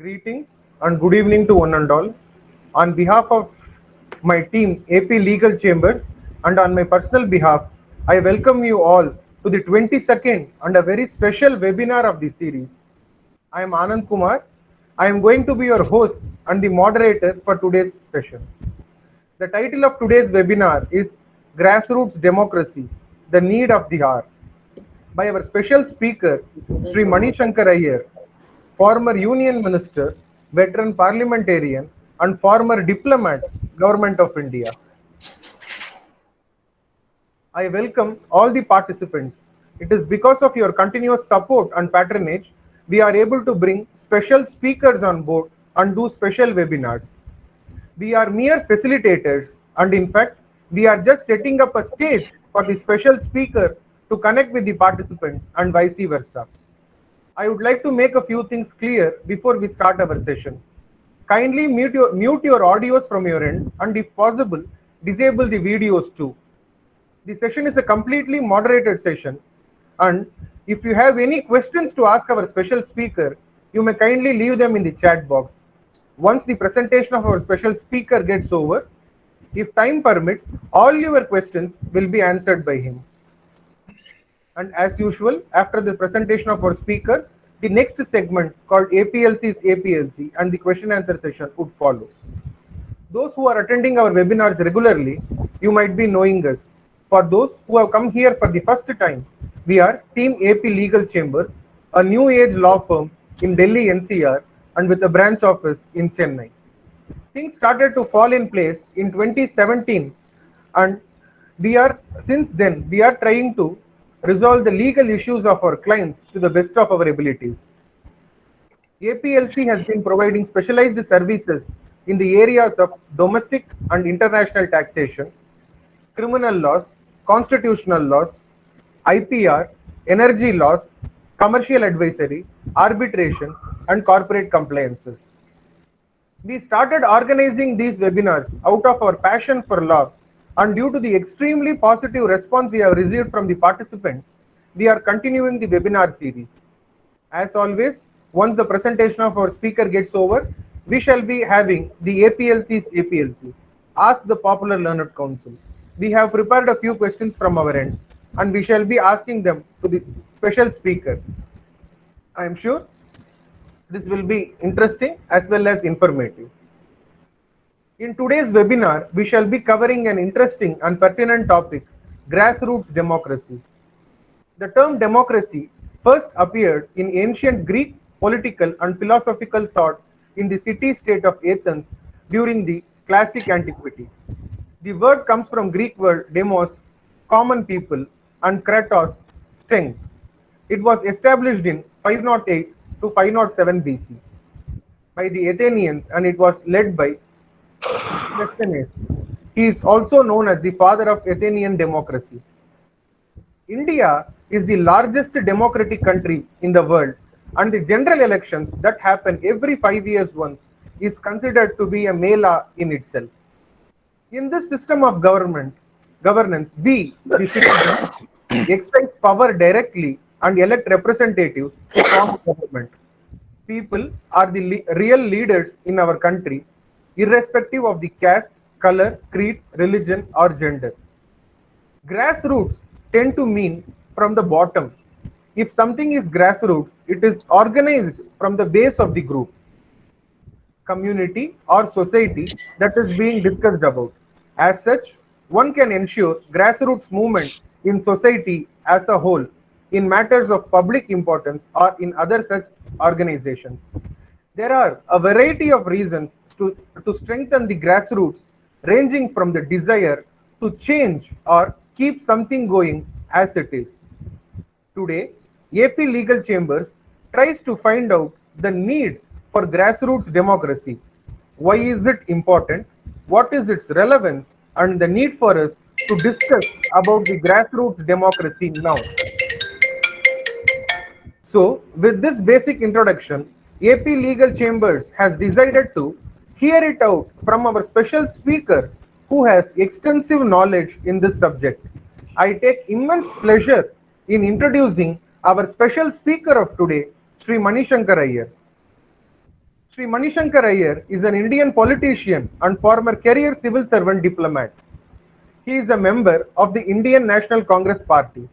Greetings and good evening to one and all. On behalf of my team, AP Legal Chambers, and on my personal behalf, I welcome you all to the 22nd and a very special webinar of the series. I am Anand Kumar. I am going to be your host and the moderator for today's session. The title of today's webinar is Grassroots Democracy, the Need of the Hour, by our special speaker, Sri Mani Shankar Iyer, former Union Minister, veteran parliamentarian, and former diplomat, Government of India. I welcome all the participants. It is because of your continuous support and patronage we are able to bring special speakers on board and do special webinars. We are mere facilitators, and in fact, we are just setting up a stage for the special speaker to connect with the participants and vice versa. I would like to make a few things clear before we start our session. Kindly mute your audios from your end, and if possible, disable the videos too. The session is a completely moderated session, and if you have any questions to ask our special speaker, you may kindly leave them in the chat box. Once the presentation of our special speaker gets over, if time permits, all your questions will be answered by him. And as usual, after the presentation of our speaker, the next segment called APLC's APLC and the question answer session would follow. Those who are attending our webinars regularly, you might be knowing us. For those who have come here for the first time, we are Team AP Legal Chambers, a new age law firm in Delhi NCR and with a branch office in Chennai. Things started to fall in place in 2017, and since then we are trying to resolve the legal issues of our clients to the best of our abilities. APLC has been providing specialized services in the areas of domestic and international taxation, criminal laws, constitutional laws, IPR, energy laws, commercial advisory, arbitration, and corporate compliances. We started organizing these webinars out of our passion for law, and due to the extremely positive response we have received from the participants, we are continuing the webinar series. As always, once the presentation of our speaker gets over, we shall be having the APLC's APLC, Ask the Popular Learned Council. We have prepared a few questions from our end, and we shall be asking them to the special speaker. I am sure this will be interesting as well as informative. In today's webinar, we shall be covering an interesting and pertinent topic, grassroots democracy. The term democracy first appeared in ancient Greek political and philosophical thought in the city-state of Athens during the classic antiquity. The word comes from Greek word demos, common people, and kratos, strength. It was established in 508 to 507 BC by the Athenians, and it was led by Cleisthenes. He is also known as the father of Athenian democracy. India is the largest democratic country in the world, and the general elections that happen every 5 years once is considered to be a mela in itself. In this system of governance, we, the citizens, exercise power directly and elect representatives to form government. People are the real leaders in our country, irrespective of the caste, color, creed, religion, or gender. Grassroots tend to mean from the bottom. If something is grassroots, it is organized from the base of the group, community, or society that is being discussed about. As such, one can ensure grassroots movement in society as a whole in matters of public importance or in other such organizations. There are a variety of reasons to strengthen the grassroots, ranging from the desire to change or keep something going as it is. Today, AP Legal Chambers tries to find out the need for grassroots democracy. Why is it important? What is its relevance? And the need for us to discuss about the grassroots democracy now. So, with this basic introduction, AP Legal Chambers has decided to hear it out from our special speaker who has extensive knowledge in this subject. I take immense pleasure in introducing our special speaker of today, Sri Mani Shankar Iyer. Sri Manishankar Iyer is an Indian politician and former career civil servant diplomat. He is a member of the Indian National Congress Party.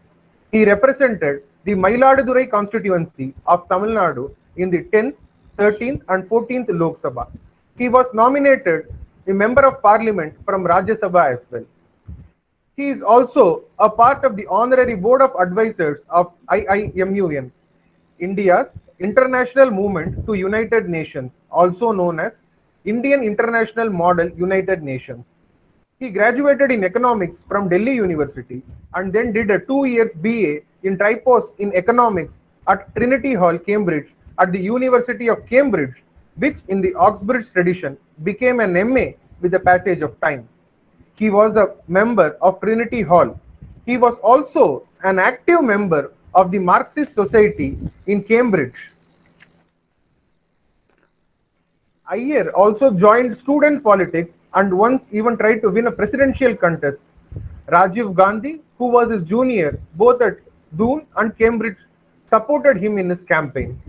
He represented the Mayiladuthurai constituency of Tamil Nadu in the 10th, 13th and 14th Lok Sabha. He was nominated a member of parliament from Rajya Sabha as well. He is also a part of the honorary board of advisors of IIMUN, India's international movement to United Nations, also known as Indian International Model United Nations. He graduated in economics from Delhi University and then did a 2 years BA in Tripos in economics at Trinity Hall, Cambridge at the University of Cambridge, which in the Oxbridge tradition became an MA with the passage of time. He was a member of Trinity Hall. He was also an active member of the Marxist Society in Cambridge. Iyer also joined student politics and once even tried to win a presidential contest. Rajiv Gandhi, who was his junior both at Doon and Cambridge, supported him in his campaign.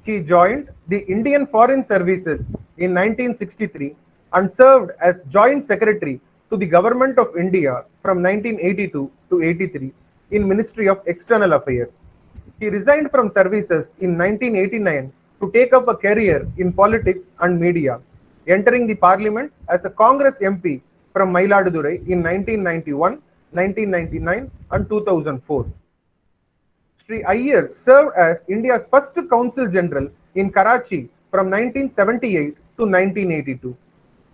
He joined the Indian Foreign Services in 1963 and served as Joint Secretary to the Government of India from 1982 to 83 in Ministry of External Affairs. He resigned from services in 1989 to take up a career in politics and media, entering the parliament as a Congress MP from Mayiladuthurai in 1991, 1999 and 2004. Sri Iyer served as India's first Consul General in Karachi from 1978 to 1982.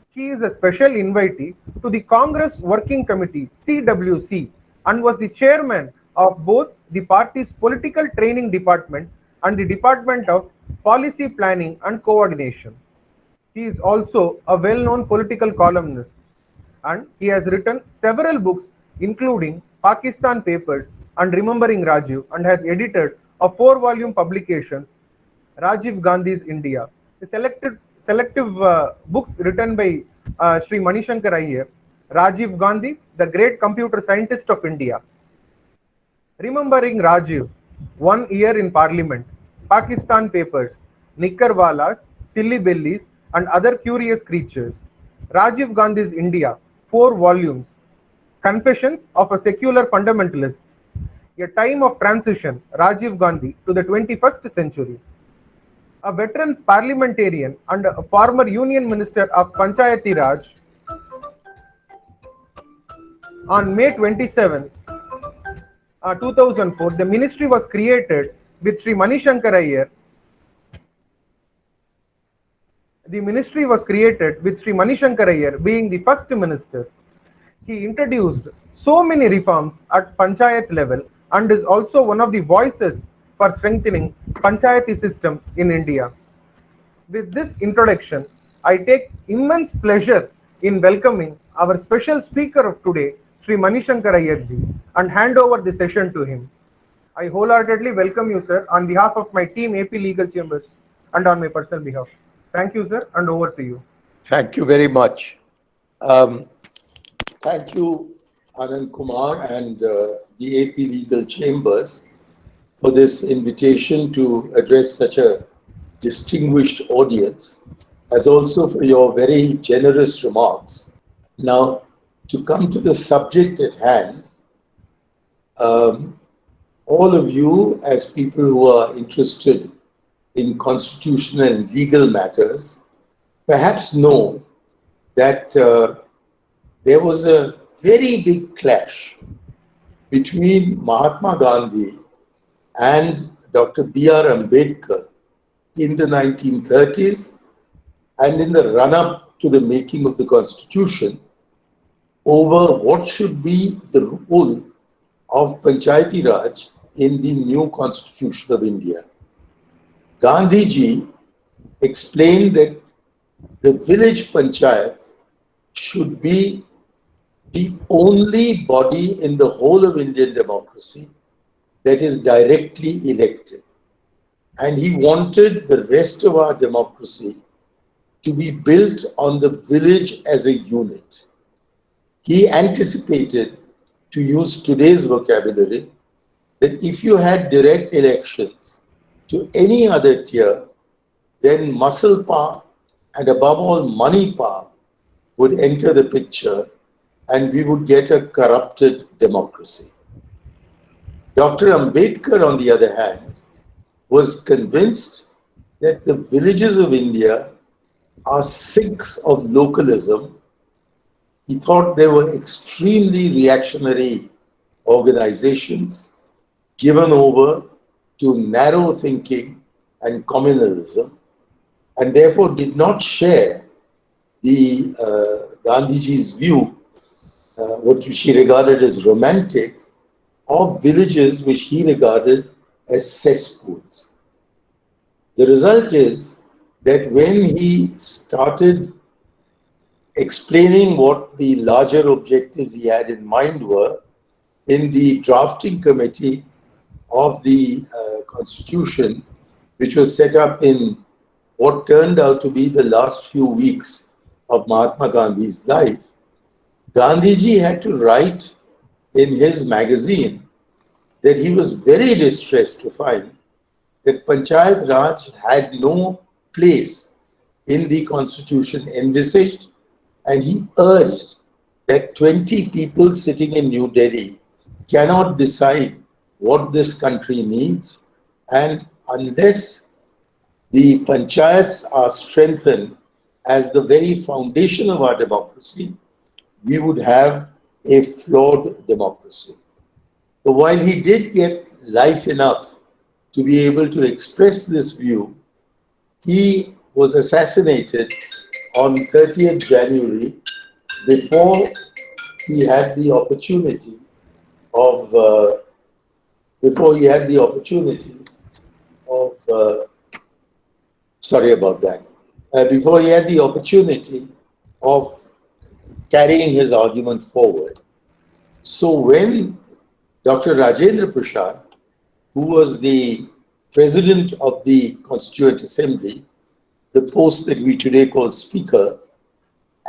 He is a special invitee to the Congress Working Committee CWC and was the chairman of both the party's political training department and the Department of Policy Planning and Coordination. He is also a well-known political columnist and he has written several books including Pakistan Papers and Remembering Rajiv and has edited a 4-volume publication, Rajiv Gandhi's India. The selective books written by Sri Manishankar Iyer, Rajiv Gandhi, the great computer scientist of India, Remembering Rajiv, 1 Year in Parliament, Pakistan Papers, Nikkarwalas, Silly Bellies and Other Curious Creatures, Rajiv Gandhi's India, 4 volumes, Confessions of a Secular Fundamentalist, A Time of Transition, Rajiv Gandhi to the 21st Century. A veteran parliamentarian and a former Union Minister of Panchayati Raj, on May 27, 2004, the ministry was created with Sri Manishankar Iyer. The ministry was created with Sri Manishankar Iyer being the first minister. He introduced so many reforms at Panchayat level and is also one of the voices for strengthening Panchayati system in India. With this introduction, I take immense pleasure in welcoming our special speaker of today, Sri Manishankar Iyer ji, and hand over the session to him. I wholeheartedly welcome you, sir, on behalf of my team AP Legal Chambers and on my personal behalf. Thank you, sir, and over to you. Thank you very much. Thank you, Anand Kumar and the AP Legal Chambers for this invitation to address such a distinguished audience, as also for your very generous remarks. Now, to come to the subject at hand, all of you, as people who are interested in constitutional and legal matters, perhaps know that there was a very big clash between Mahatma Gandhi and Dr. B.R. Ambedkar in the 1930s and in the run-up to the making of the Constitution over what should be the role of Panchayati Raj in the new Constitution of India. Gandhiji explained that the village panchayat should be the only body in the whole of Indian democracy that is directly elected. And he wanted the rest of our democracy to be built on the village as a unit. He anticipated, to use today's vocabulary, that if you had direct elections to any other tier, then muscle power and above all, money power would enter the picture and we would get a corrupted democracy. Dr. Ambedkar, on the other hand, was convinced that the villages of India are sinks of localism. He thought they were extremely reactionary organizations given over to narrow thinking and communalism, and therefore did not share the Gandhiji's view, what she regarded as romantic, of villages which he regarded as cesspools. The result is that when he started explaining what the larger objectives he had in mind were, in the drafting committee of the constitution, which was set up in what turned out to be the last few weeks of Mahatma Gandhi's life, Gandhiji had to write in his magazine that he was very distressed to find that Panchayat Raj had no place in the constitution envisaged, and he urged that 20 people sitting in New Delhi cannot decide what this country needs, and unless the panchayats are strengthened as the very foundation of our democracy, we would have a flawed democracy. So while he did get life enough to be able to express this view, he was assassinated on 30th January before he had the opportunity of sorry about that, before he had the opportunity of carrying his argument forward. So when Dr. Rajendra Prasad, who was the president of the Constituent Assembly, the post that we today call Speaker,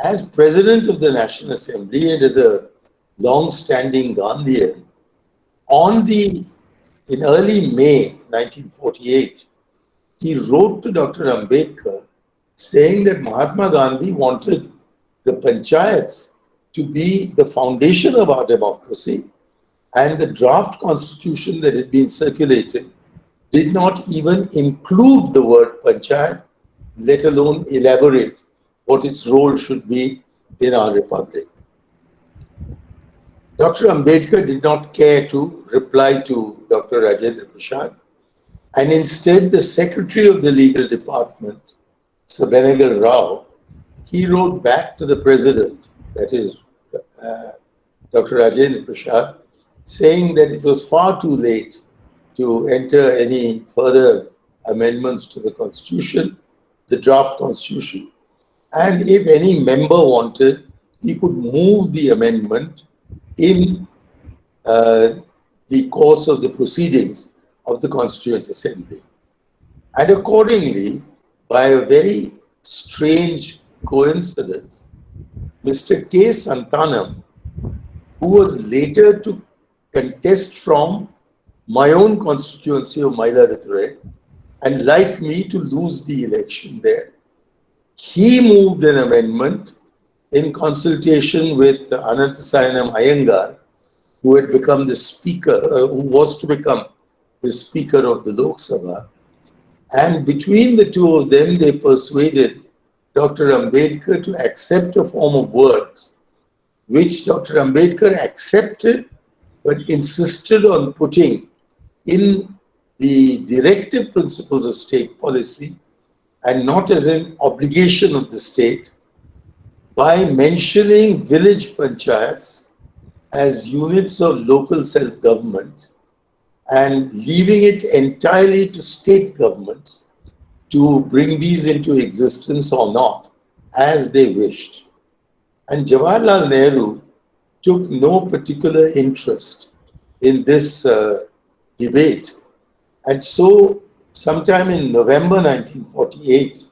as president of the National Assembly and as a long-standing Gandhian, in early May 1948, he wrote to Dr. Ambedkar saying that Mahatma Gandhi wanted the panchayats to be the foundation of our democracy, and the draft constitution that had been circulated did not even include the word panchayat, let alone elaborate what its role should be in our republic. Dr. Ambedkar did not care to reply to Dr. Rajendra Prasad, and instead the secretary of the legal department, Sir Benegal Rao, he wrote back to the president, that is Dr. Rajendra Prasad, saying that it was far too late to enter any further amendments to the constitution, the draft constitution, and if any member wanted, he could move the amendment in the course of the proceedings of the Constituent Assembly. And accordingly, by a very strange coincidence, Mr. K. Santanam, who was later to contest from my own constituency of Mailaduthurei, and like me to lose the election there, he moved an amendment in consultation with Ananthasayanam Iyengar, who had become the speaker, who was to become the speaker of the Lok Sabha. And between the two of them, they persuaded Dr. Ambedkar to accept a form of words, which Dr. Ambedkar accepted, but insisted on putting in the directive principles of state policy and not as an obligation of the state, by mentioning village panchayats as units of local self-government and leaving it entirely to state governments to bring these into existence or not, as they wished. And Jawaharlal Nehru took no particular interest in this debate. And so, sometime in November 1948,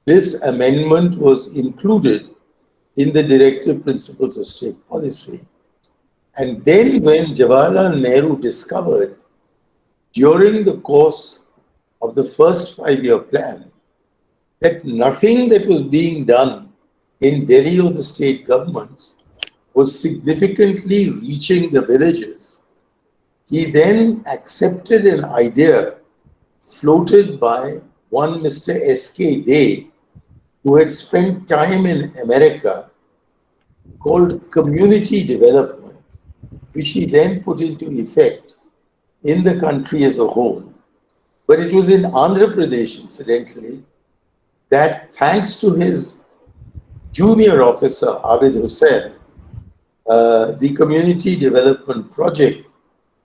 this amendment was included in the directive principles of state policy. And then when Jawaharlal Nehru discovered during the course of the first 5-year plan that nothing that was being done in Delhi or the state governments was significantly reaching the villages, he then accepted an idea floated by one Mr. S.K. Day, who had spent time in America, called community development, which he then put into effect in the country as a whole. But it was in Andhra Pradesh, incidentally, that thanks to his junior officer, Abid Hussain, the community development project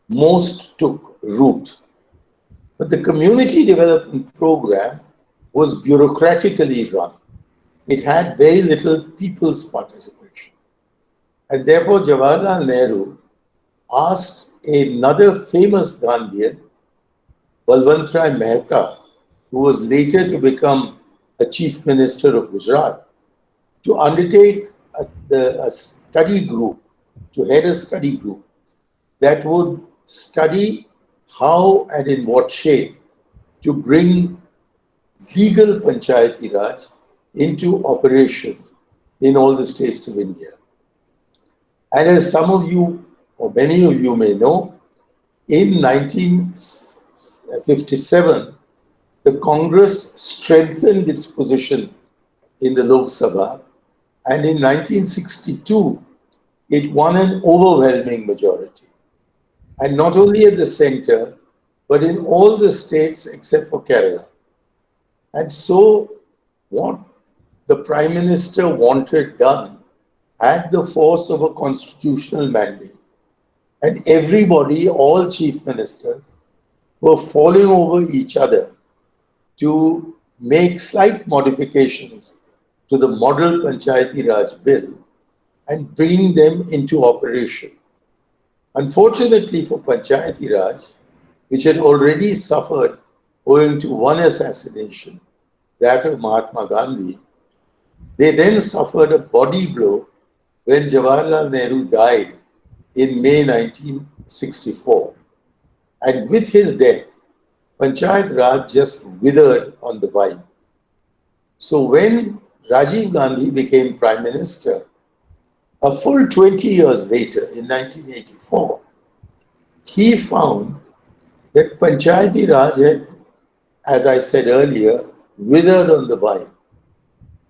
most took root. But the community development program was bureaucratically run. It had very little people's participation. And therefore, Jawaharlal Nehru asked another famous Gandhian, Balwantrai Mehta, who was later to become a chief minister of Gujarat, to undertake a study group, to head a study group that would study how and in what shape to bring legal Panchayati Raj into operation in all the states of India. And as some of you, or many of you may know, in 1957, the Congress strengthened its position in the Lok Sabha, and in 1962, it won an overwhelming majority. And not only at the center, but in all the states except for Kerala. And so, what the Prime Minister wanted done had the force of a constitutional mandate. And everybody, all chief ministers, were falling over each other to make slight modifications to the Model Panchayati Raj Bill and bring them into operation. Unfortunately for Panchayati Raj, which had already suffered owing to one assassination, that of Mahatma Gandhi, they then suffered a body blow when Jawaharlal Nehru died in May 1964. And with his death, Panchayat Raj just withered on the vine. So when Rajiv Gandhi became Prime Minister, a full 20 years later, in 1984, he found that Panchayati Raj had, as I said earlier, withered on the vine.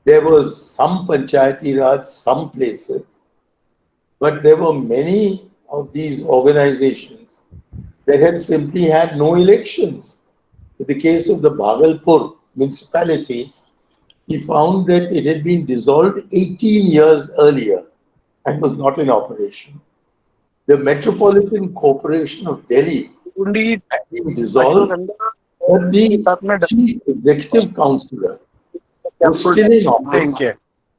There was some Panchayati Raj, some places, but there were many of these organizations that had simply had no elections. In the case of the Bhagalpur municipality, he found that it had been dissolved 18 years earlier and was not in operation. The Metropolitan Corporation of Delhi had been dissolved, but the chief executive councillor was still in office,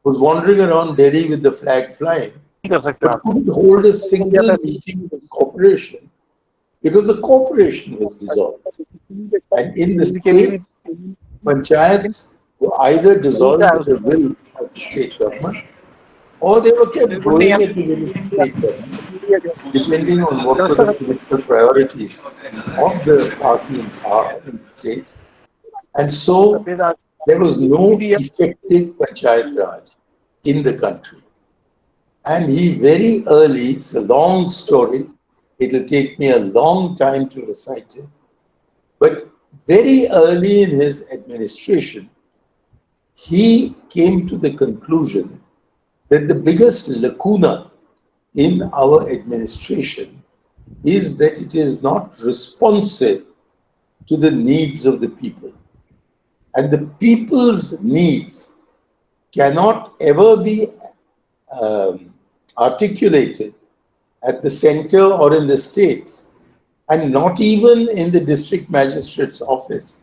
was wandering around Delhi with the flag flying, but couldn't hold a single meeting with the corporation because the corporation was dissolved. And in the states, panchayats were either dissolved with the will of the state government or they were kept going at the will of the state government, depending on what were the political priorities of the party in power in the state. And so there was no effective Panchayat Raj in the country. And he very early, it's a long story, it'll take me a long time to recite it, but very early in his administration, he came to the conclusion that the biggest lacuna in our administration is that it is not responsive to the needs of the people. And the people's needs cannot ever be articulated at the center or in the states, and not even in the district magistrate's office,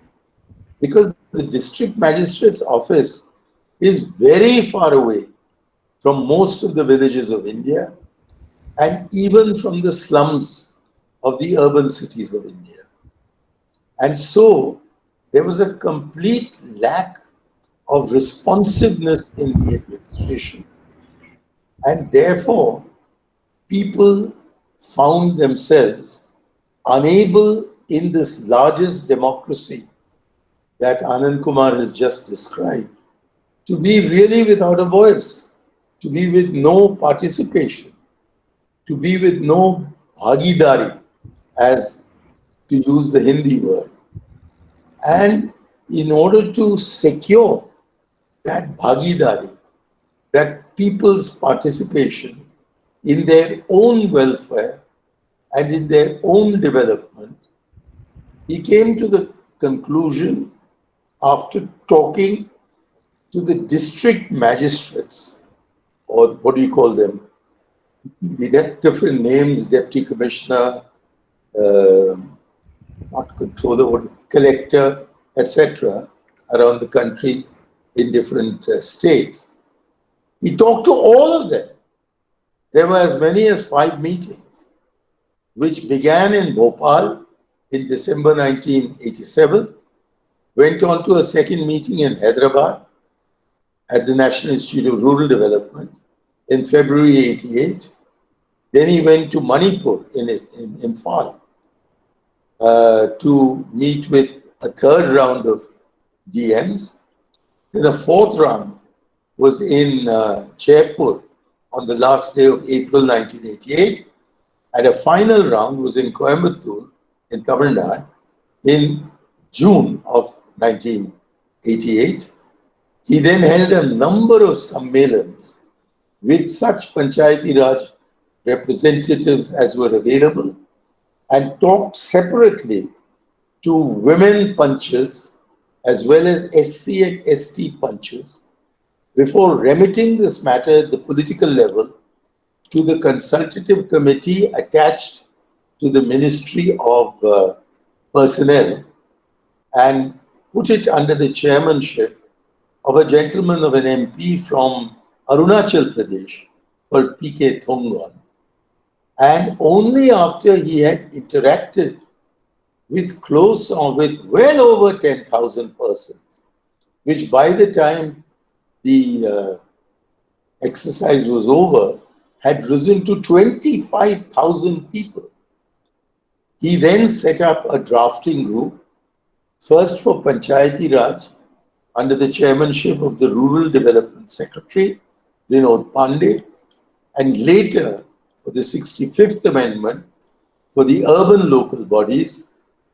because the district magistrate's office is very far away from most of the villages of India and even from the slums of the urban cities of India. And so there was a complete lack of responsiveness in the administration. And therefore, people found themselves unable in this largest democracy that Anand Kumar has just described, to be really without a voice, to be with no participation, to be with no bhagidari, as to use the Hindi word. And in order to secure that bhagidari, that people's participation in their own welfare and in their own development, he came to the conclusion, after talking to the district magistrates, or what do you call them? They had different names: deputy commissioner, uh, not controller, what, collector, etc., around the country in different states. He talked to all of them. There were as many as 5 meetings, which began in Bhopal in December 1987, went on to a second meeting in Hyderabad at the National Institute of Rural Development in February 88. Then he went to Manipur in Imphal to meet with a third round of DMs. Then the fourth round was in Jaipur on the last day of April 1988. And a final round was in Coimbatore in Tamil Nadu in June of 1988. He then held a number of sammelans with such Panchayati Raj representatives as were available, and talked separately to women punchers as well as SC and ST punchers before remitting this matter at the political level to the consultative committee attached to the Ministry of Personnel, and put it under the chairmanship of a gentleman, of an MP from Arunachal Pradesh called P.K. Thongon. And only after he had interacted with close or with well over 10,000 persons, which by the time the exercise was over had risen to 25,000 people. He then set up a drafting group, first for Panchayati Raj, under the chairmanship of the Rural Development Secretary, Vinod Pandey, and later for the 65th Amendment for the urban local bodies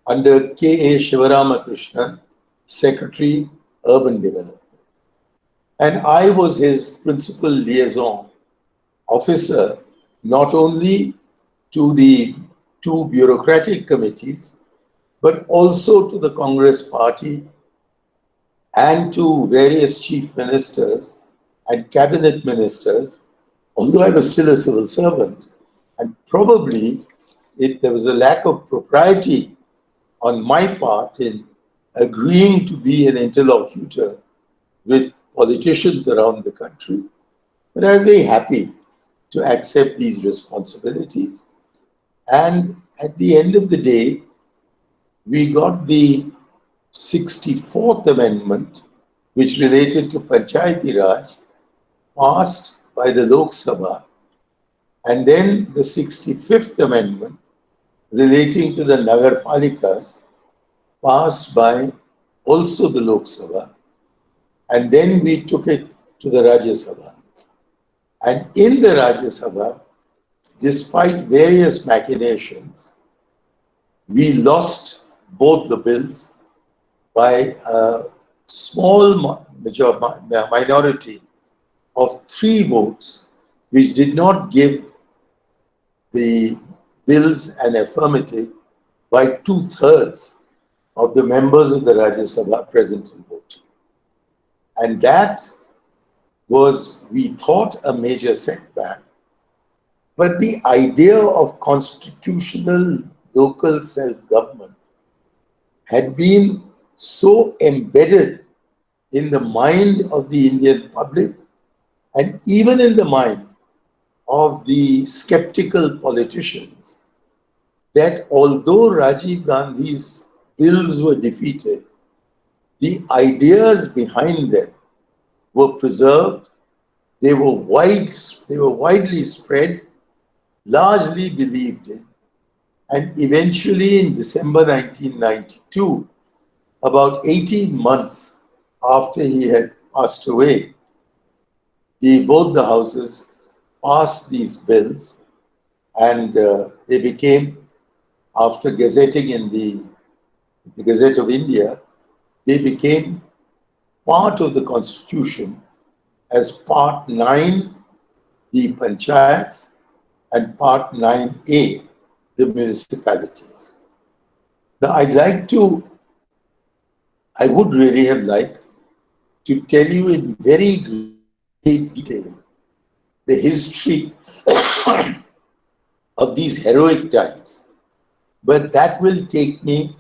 under K.A. Shivaramakrishnan, Secretary, Urban Development. And I was his principal liaison officer, not only to the two bureaucratic committees, but also to the Congress party and to various chief ministers and cabinet ministers, although I was still a civil servant. And probably there was a lack of propriety on my part in agreeing to be an interlocutor with politicians around the country. But I was very happy to accept these responsibilities. And at the end of the day, we got the 64th Amendment, which related to Panchayati Raj, passed by the Lok Sabha, and then the 65th Amendment relating to the Nagar Palikas, passed by also the Lok Sabha, and then we took it to the Rajya Sabha. And in the Rajya Sabha, despite various machinations, we lost both the bills by a small minority of 3 votes, which did not give the bills an affirmative by 2/3 of the members of the Rajya Sabha present and voting. And that was, we thought, a major setback. But the idea of constitutional local self-government had been so embedded in the mind of the Indian public and even in the mind of the skeptical politicians that although Rajiv Gandhi's bills were defeated, the ideas behind them were preserved, they were widely spread, largely believed in, and eventually in December 1992, about 18 months after he had passed away, both the houses passed these bills, and they became, after gazetting in the Gazette of India, they became part of the constitution as Part 9, the panchayats, and Part 9A, the municipalities. Now, I would really have liked to tell you in very great detail the history of these heroic times, but that will take me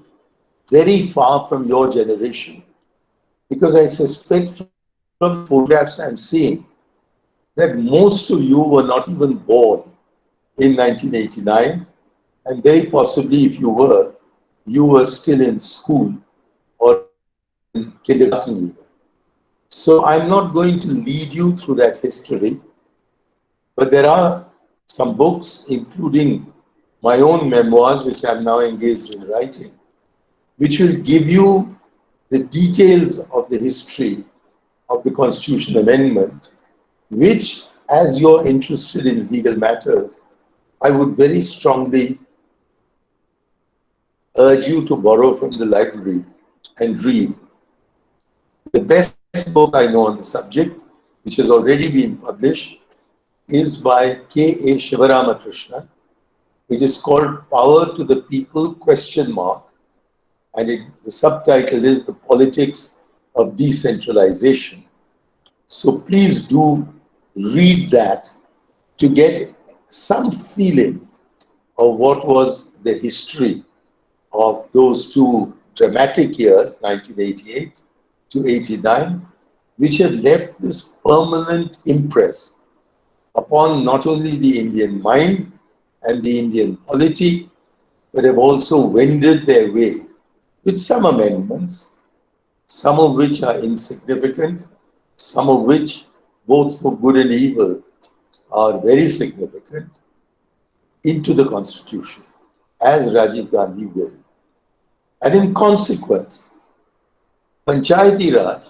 very far from your generation, because I suspect from the photographs I'm seeing that most of you were not even born in 1989, and very possibly if you were still in school or in kindergarten even. So I'm not going to lead you through that history, but there are some books, including my own memoirs, which I'm now engaged in writing, which will give you the details of the history of the Constitution Amendment, which, as you're interested in legal matters, I would very strongly urge you to borrow from the library and read. The best book I know on the subject, which has already been published, is by K.A. Shivaramakrishna. It is called Power to the People, question mark, and the subtitle is The Politics of Decentralization. So please do read that to get some feeling of what was the history of those two dramatic years, 1988 to 89, which have left this permanent impress upon not only the Indian mind and the Indian polity, but have also wended their way with some amendments, some of which are insignificant, some of which, both for good and evil, are very significant, into the Constitution, as Rajiv Gandhi will. And in consequence, Panchayati Raj,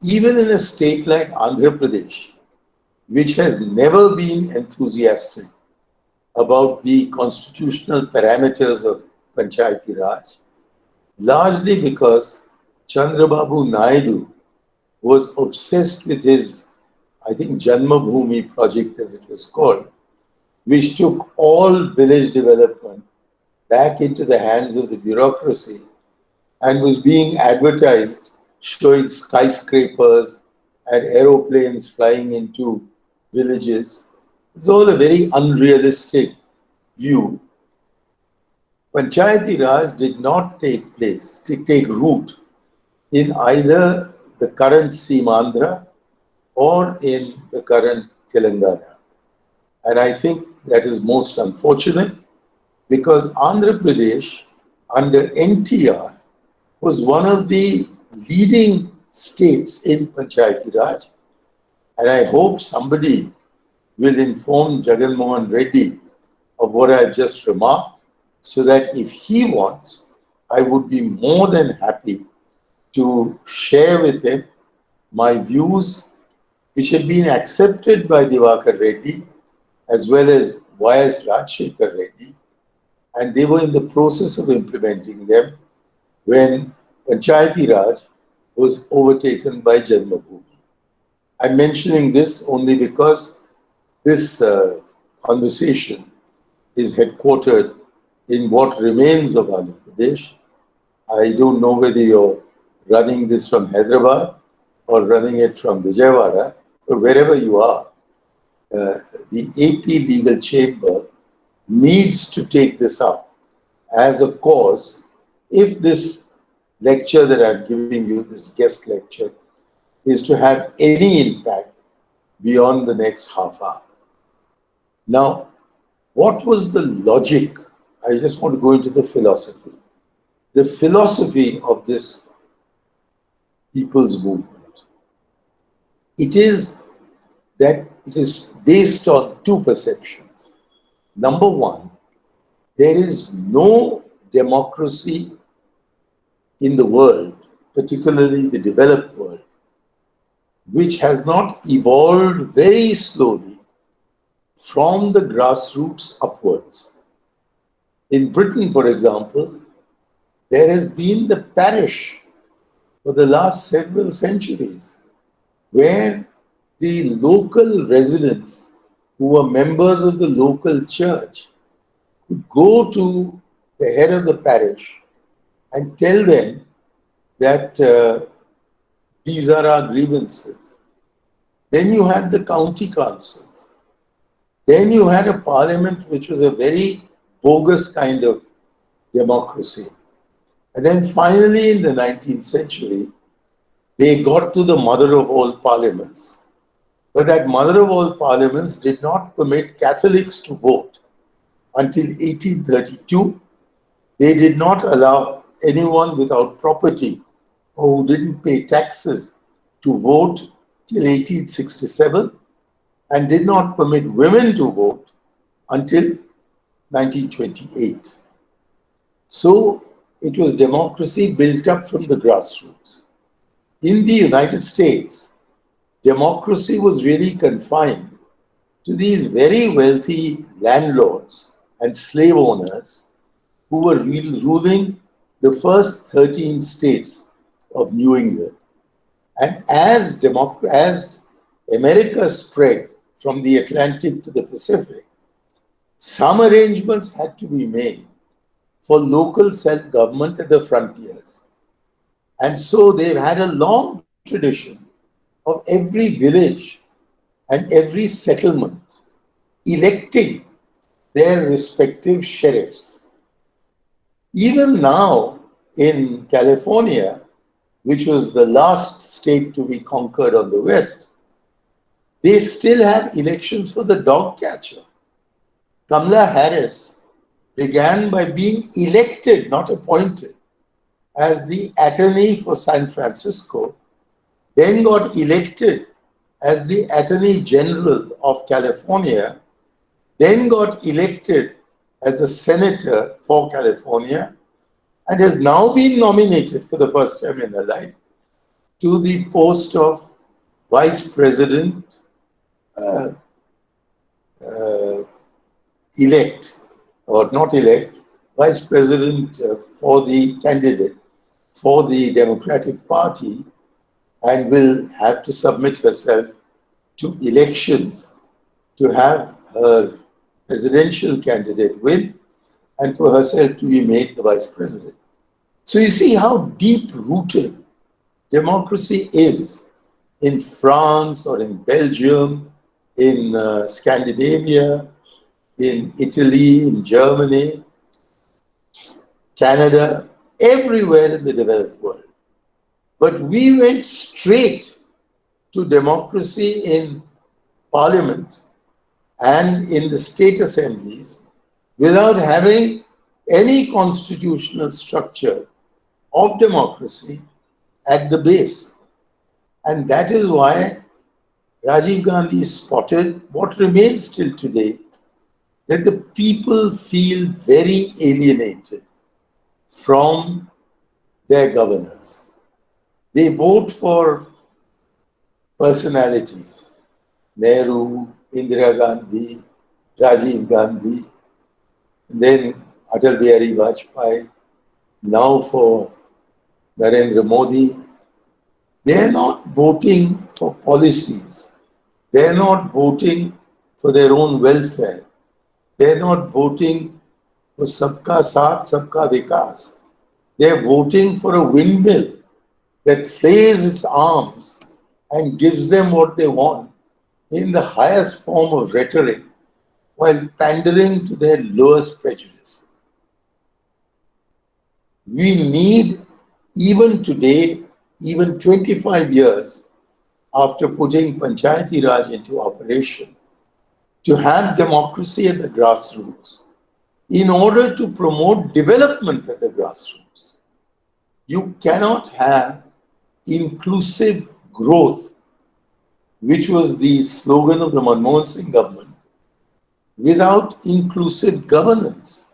even in a state like Andhra Pradesh, which has never been enthusiastic about the constitutional parameters of Panchayati Raj, largely because Chandrababu Naidu was obsessed with his, I think, Janmabhoomi project, as it was called, which took all village development back into the hands of the bureaucracy and was being advertised showing skyscrapers and aeroplanes flying into villages. It's all a very unrealistic view. Panchayati Raj did not take root in either the current Seemandhra or in the current Telangana. And I think that is most unfortunate, because Andhra Pradesh under NTR was one of the leading states in Panchayati Raj. And I hope somebody will inform Jagan Mohan Reddy of what I've just remarked, so that if he wants, I would be more than happy to share with him my views, which have been accepted by Diwakar Reddy as well as Y.S. Rajshekhar Reddy, and they were in the process of implementing them when Panchayati Raj was overtaken by Janmabhoomi. I'm mentioning this only because this conversation is headquartered in what remains of Andhra Pradesh. I don't know whether you're running this from Hyderabad or running it from Vijayawada, but wherever you are, the AP Legal Chamber needs to take this up as a cause if this lecture that I'm giving you, this guest lecture, is to have any impact beyond the next half hour. Now, what was the logic? I just want to go into the philosophy. The philosophy of this people's movement. It is that it is based on two perceptions. Number one, there is no democracy in the world, particularly the developed world, which has not evolved very slowly from the grassroots upwards. In Britain, for example, there has been the parish for the last several centuries, where the local residents who were members of the local church could go to the head of the parish and tell them that these are our grievances. Then you had the county councils. Then you had a parliament which was a very bogus kind of democracy. And then finally in the 19th century, they got to the mother of all parliaments. But that mother of all parliaments did not permit Catholics to vote until 1832. They did not allow anyone without property or who didn't pay taxes to vote till 1867, and did not permit women to vote until 1928. So it was democracy built up from the grassroots. In the United States, democracy was really confined to these very wealthy landlords and slave owners who were ruling the first 13 states of New England. And as America spread from the Atlantic to the Pacific, some arrangements had to be made for local self-government at the frontiers. And so they've had a long tradition of every village and every settlement electing their respective sheriffs. Even now in California, which was the last state to be conquered on the west, they still have elections for the dog catcher. Kamala Harris began by being elected, not appointed, as the attorney for San Francisco, then got elected as the Attorney General of California, then got elected as a senator for California, and has now been nominated for the first time in her life to the post of Vice President elect, or not elect, Vice President for the candidate for the Democratic Party, and will have to submit herself to elections to have her presidential candidate win and for herself to be made the vice president. So you see how deep-rooted democracy is in France or in Belgium, in Scandinavia, in Italy, in Germany, Canada, everywhere in the developed world. But we went straight to democracy in parliament and in the state assemblies without having any constitutional structure of democracy at the base. And that is why Rajiv Gandhi spotted what remains till today, that the people feel very alienated from their governors. They vote for personalities, Nehru, Indira Gandhi, Rajiv Gandhi, and then Atal Bihari Vajpayee, now for Narendra Modi. They are not voting for policies. They are not voting for their own welfare. They are not voting for Sabka Saath, Sabka Vikas. They are voting for a windmill that flails its arms and gives them what they want in the highest form of rhetoric while pandering to their lowest prejudices. We need, even today, even 25 years after putting Panchayati Raj into operation, to have democracy at the grassroots in order to promote development at the grassroots. You cannot have inclusive growth, which was the slogan of the Manmohan Singh government, without inclusive governance,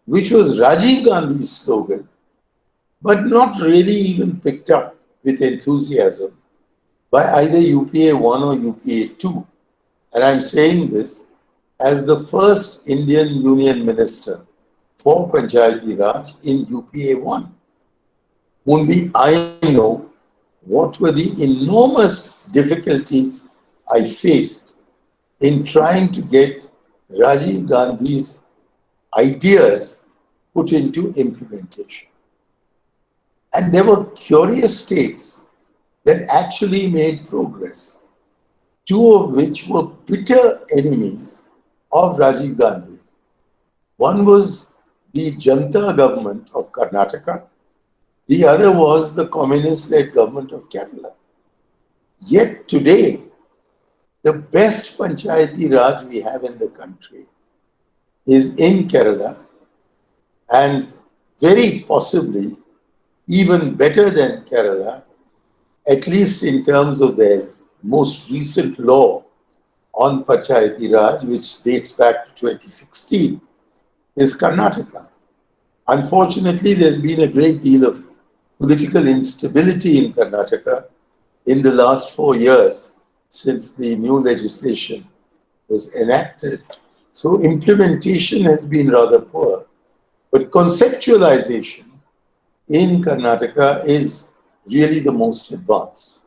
which was Rajiv Gandhi's slogan but not really even picked up with enthusiasm by either UPA 1 or UPA 2. And I'm saying this as the first Indian Union Minister for Panchayati Raj in UPA 1. Only I know what were the enormous difficulties I faced in trying to get Rajiv Gandhi's ideas put into implementation. And there were curious states that actually made progress, two of which were bitter enemies of Rajiv Gandhi. One was the Janta government of Karnataka, the other was the communist led government of Kerala. Yet today, the best Panchayati Raj we have in the country is in Kerala, and very possibly even better than Kerala, at least in terms of their most recent law on Panchayati Raj, which dates back to 2016, is Karnataka. Unfortunately, there's been a great deal of political instability in Karnataka in the last 4 years since the new legislation was enacted. So implementation has been rather poor. But conceptualization in Karnataka is really the most advanced.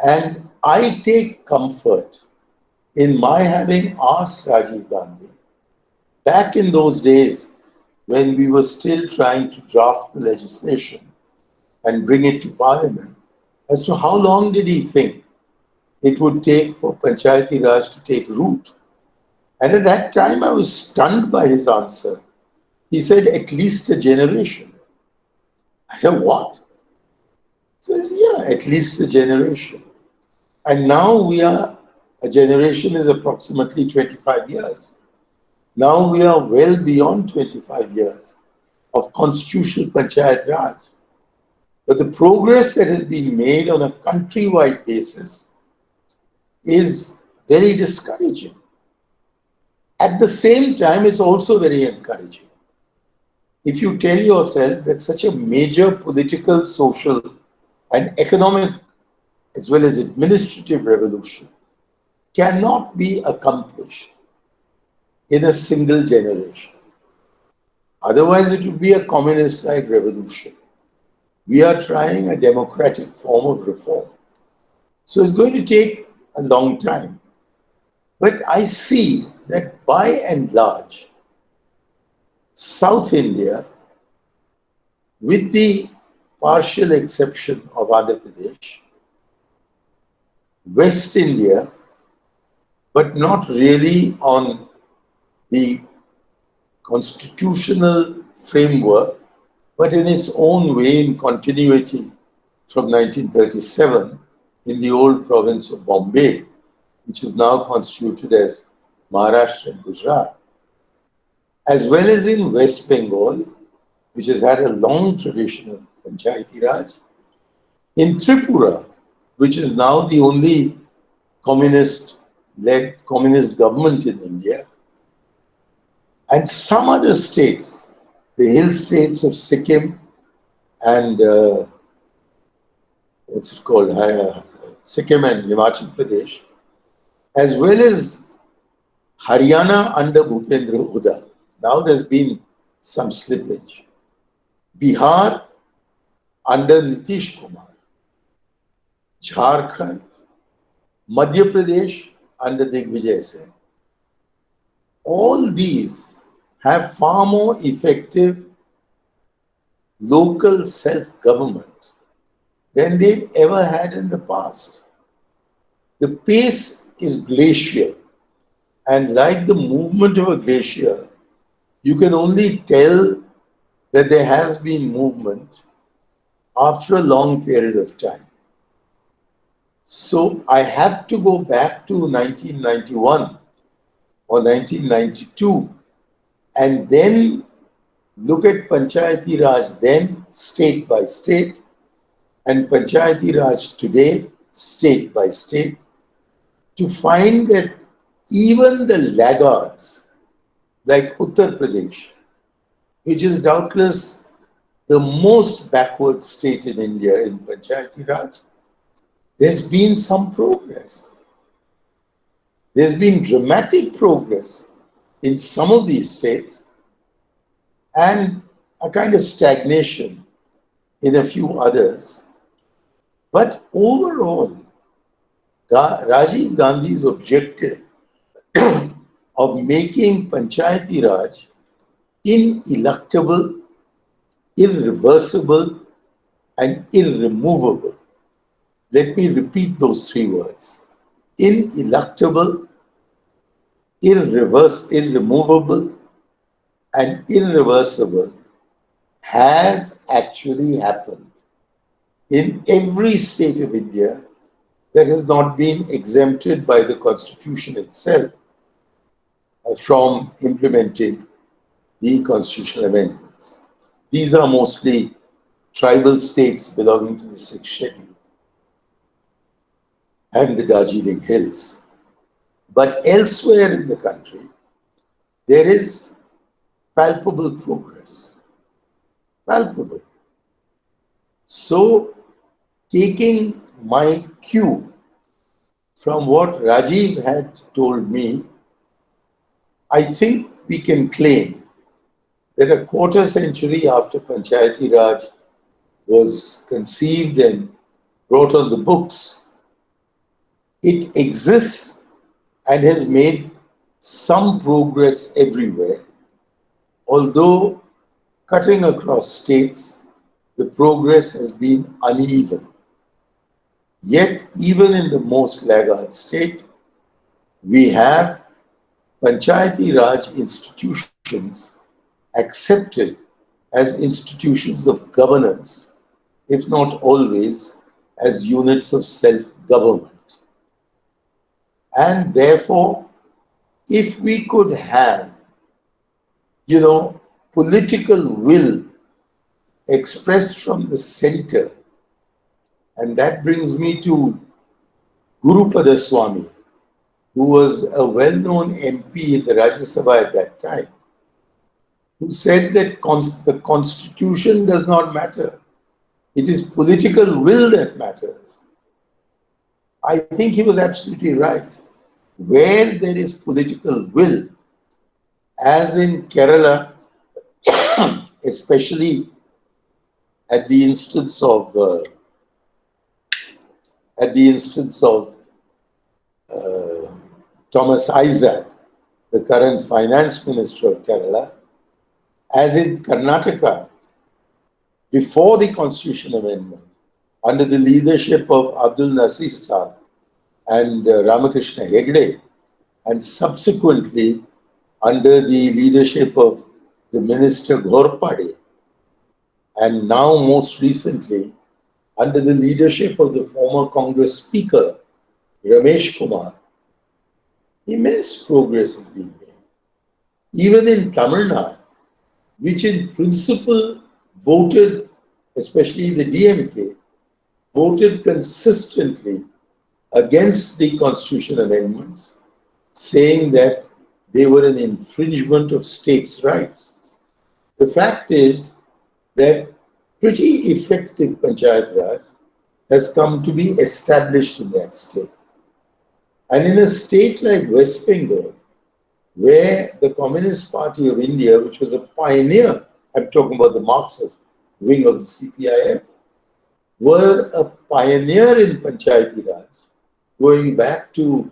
And I take comfort in my having asked Rajiv Gandhi back in those days when we were still trying to draft the legislation and bring it to Parliament as to how long did he think it would take for Panchayati Raj to take root. And at that time, I was stunned by his answer. He said, at least a generation. I said, what? So he said, yeah, at least a generation. And now a generation is approximately 25 years. Now we are well beyond 25 years of constitutional Panchayat Raj. But the progress that has been made on a countrywide basis is very discouraging. At the same time, it's also very encouraging. If you tell yourself that such a major political, social, and economic, as well as administrative revolution cannot be accomplished in a single generation. Otherwise, it would be a communist-like revolution. We are trying a democratic form of reform. So it's going to take a long time. But I see that by and large, South India, with the partial exception of Andhra Pradesh, West India, but not really on the constitutional framework, but in its own way in continuity from 1937 in the old province of Bombay, which is now constituted as Maharashtra and Gujarat, as well as in West Bengal, which has had a long tradition of Panchayati Raj, in Tripura, which is now the only communist-led communist government in India, and some other states, the hill states of Sikkim and Sikkim and Himachal Pradesh, as well as Haryana under Bhupendra Hooda. Now there's been some slippage. Bihar under Nitish Kumar. Jharkhand, Madhya Pradesh under Digvijay Singh. All these have far more effective local self-government than they've ever had in the past. The pace is glacial, and like the movement of a glacier, you can only tell that there has been movement after a long period of time. So I have to go back to 1991 or 1992 and then look at Panchayati Raj then state by state and Panchayati Raj today state by state to find that even the laggards like Uttar Pradesh, which is doubtless the most backward state in India in Panchayati Raj, there's been some progress. There's been dramatic progress in some of these states and a kind of stagnation in a few others. But overall, Rajiv Gandhi's objective of making Panchayati Raj ineluctable, irreversible, and irremovable. Let me repeat those three words. Ineluctable, irremovable, and irreversible has actually happened in every state of India that has not been exempted by the Constitution itself from implementing the constitutional amendments. These are mostly tribal states belonging to the Sixth Schedule and the Darjeeling Hills. But elsewhere in the country, there is palpable progress. Palpable. So, taking my cue from what Rajiv had told me, I think we can claim that a quarter century after Panchayati Raj was conceived and brought on the books, it exists and has made some progress everywhere, although cutting across states, the progress has been uneven. Yet, even in the most laggard state, we have Panchayati Raj institutions accepted as institutions of governance, if not always as units of self-government. And therefore, if we could have, political will expressed from the center, and that brings me to Guru Padaswamy, who was a well-known MP in the Rajya Sabha at that time, who said that the constitution does not matter. It is political will that matters. I think he was absolutely right. Where there is political will, as in Kerala, especially at the instance of Thomas Isaac, the current finance minister of Kerala, as in Karnataka, before the constitution amendment, under the leadership of Abdul Nasir Saab and Ramakrishna Hegde, and subsequently under the leadership of the minister Ghorpade, and now most recently under the leadership of the former Congress Speaker Ramesh Kumar, immense progress has been made. Even in Tamil Nadu, which in principle voted, especially the DMK, voted consistently against the constitution amendments, saying that they were an infringement of states' rights. The fact is that pretty effective Panchayat Raj has come to be established in that state. And in a state like West Bengal, where the Communist Party of India, which was a pioneer, I'm talking about the Marxist wing of the CPIM, were a pioneer in Panchayati Raj, going back to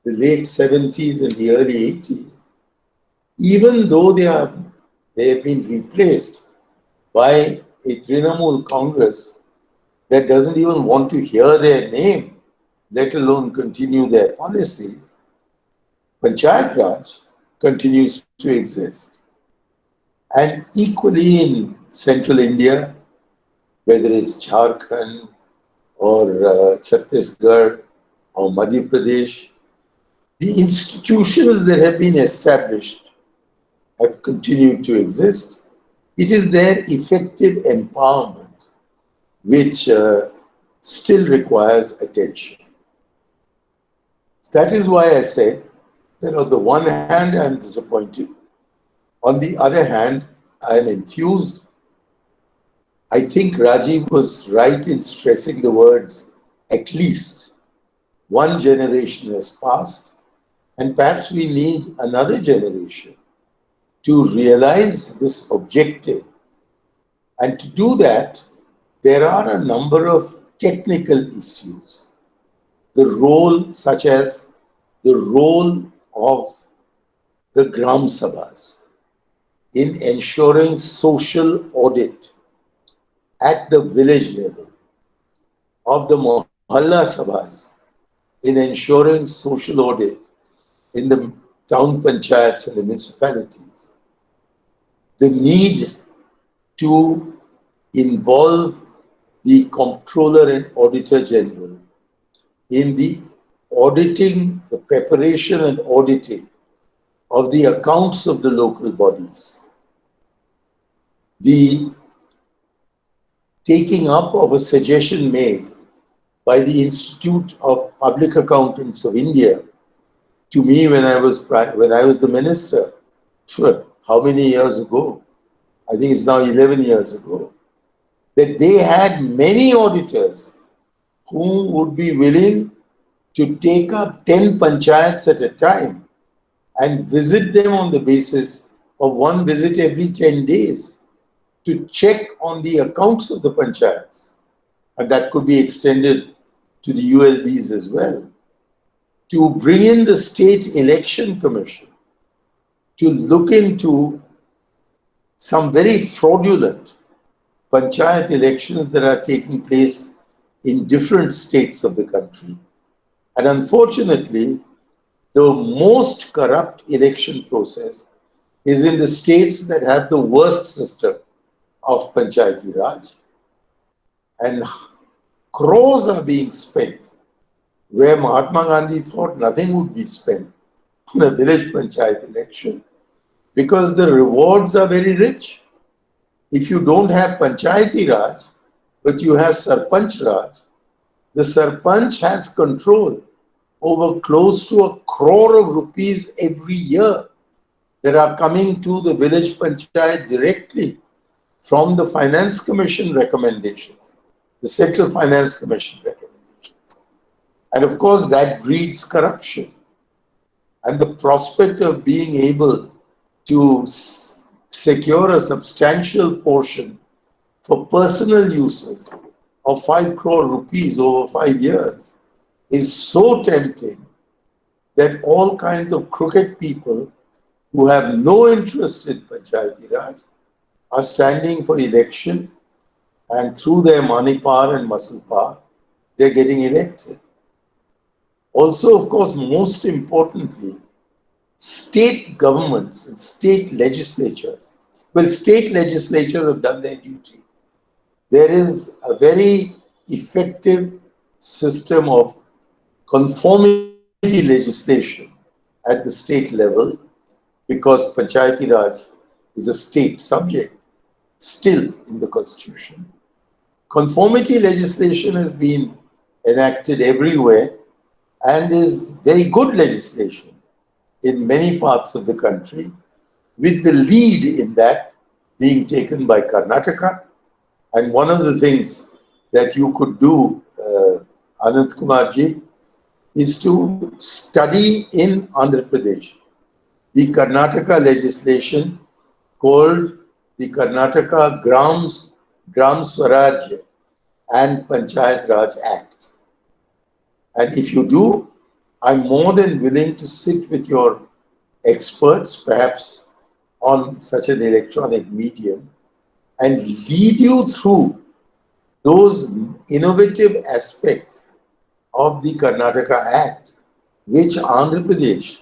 the late 70s and the early 80s, even though they have been replaced by a Trinamool Congress that doesn't even want to hear their name, let alone continue their policies, Panchayat Raj continues to exist. And equally in central India, whether it's Jharkhand or Chhattisgarh or Madhya Pradesh, the institutions that have been established have continued to exist. It is their effective empowerment which still requires attention. That is why I said that on the one hand, I'm disappointed. On the other hand, I'm enthused I think Rajiv was right in stressing the words at least. One generation has passed, and perhaps we need another generation to realize this objective. And to do that, there are a number of technical issues. The role, such as the role of the Gram Sabhas in ensuring social audit at the village level, of the Mohalla Sabhas in ensuring social audit in the town panchayats and the municipalities, the need to involve the Comptroller and Auditor General in the auditing, the preparation and auditing of the accounts of the local bodies, the taking up of a suggestion made by the Institute of Public Accountants of India to me when I was the minister. Sure, how many years ago? I think it's now 11 years ago. That they had many auditors who would be willing to take up 10 panchayats at a time and visit them on the basis of one visit every 10 days to check on the accounts of the panchayats. And that could be extended to the ULBs as well. To bring in the State Election Commission to look into some very fraudulent panchayat elections that are taking place in different states of the country. And unfortunately, the most corrupt election process is in the states that have the worst system of Panchayati Raj. And crores are being spent where Mahatma Gandhi thought nothing would be spent on a village Panchayat election because the rewards are very rich. If you don't have Panchayati Raj, but you have Sarpanch Raj, the Sarpanch has control over close to 1 crore of rupees every year that are coming to the village Panchayat directly from the Finance Commission recommendations, the Central Finance Commission recommendations. And of course, that breeds corruption. And the prospect of being able to secure a substantial portion for personal uses of 5 crore rupees over 5 years is so tempting that all kinds of crooked people who have no interest in Panchayati Raj are standing for election, and through their money power and muscle power, they're getting elected. Also, of course, most importantly, state governments and state legislatures, well, state legislatures have done their duty. There is a very effective system of conformity legislation at the state level because Panchayati Raj is a state subject still in the constitution. Conformity legislation has been enacted everywhere and is very good legislation in many parts of the country, with the lead in that being taken by Karnataka. And one of the things that you could do, Anand Kumarji, is to study in Andhra Pradesh the Karnataka legislation called the Karnataka Gram Swaraj and Panchayat Raj Act. And if you do, I'm more than willing to sit with your experts, perhaps on such an electronic medium, and lead you through those innovative aspects of the Karnataka Act, which Andhra Pradesh,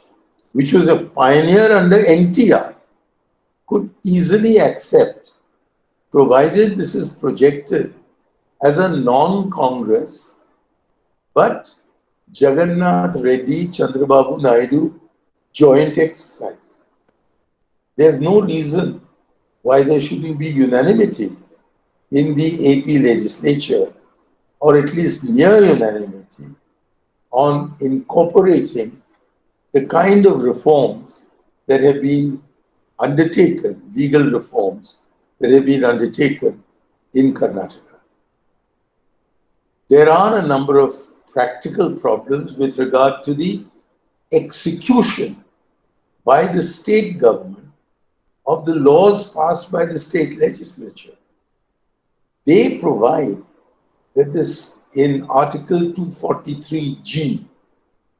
which was a pioneer under NTR, could easily accept, provided this is projected as a non-Congress, but Jagannath Reddy Chandrababu Naidu joint exercise. There's no reason why there shouldn't be unanimity in the AP legislature, or at least near unanimity, on incorporating the kind of reforms that have been undertaken, legal reforms that have been undertaken in Karnataka. There are a number of practical problems with regard to the execution by the state government of the laws passed by the state legislature. They provide that this in Article 243G,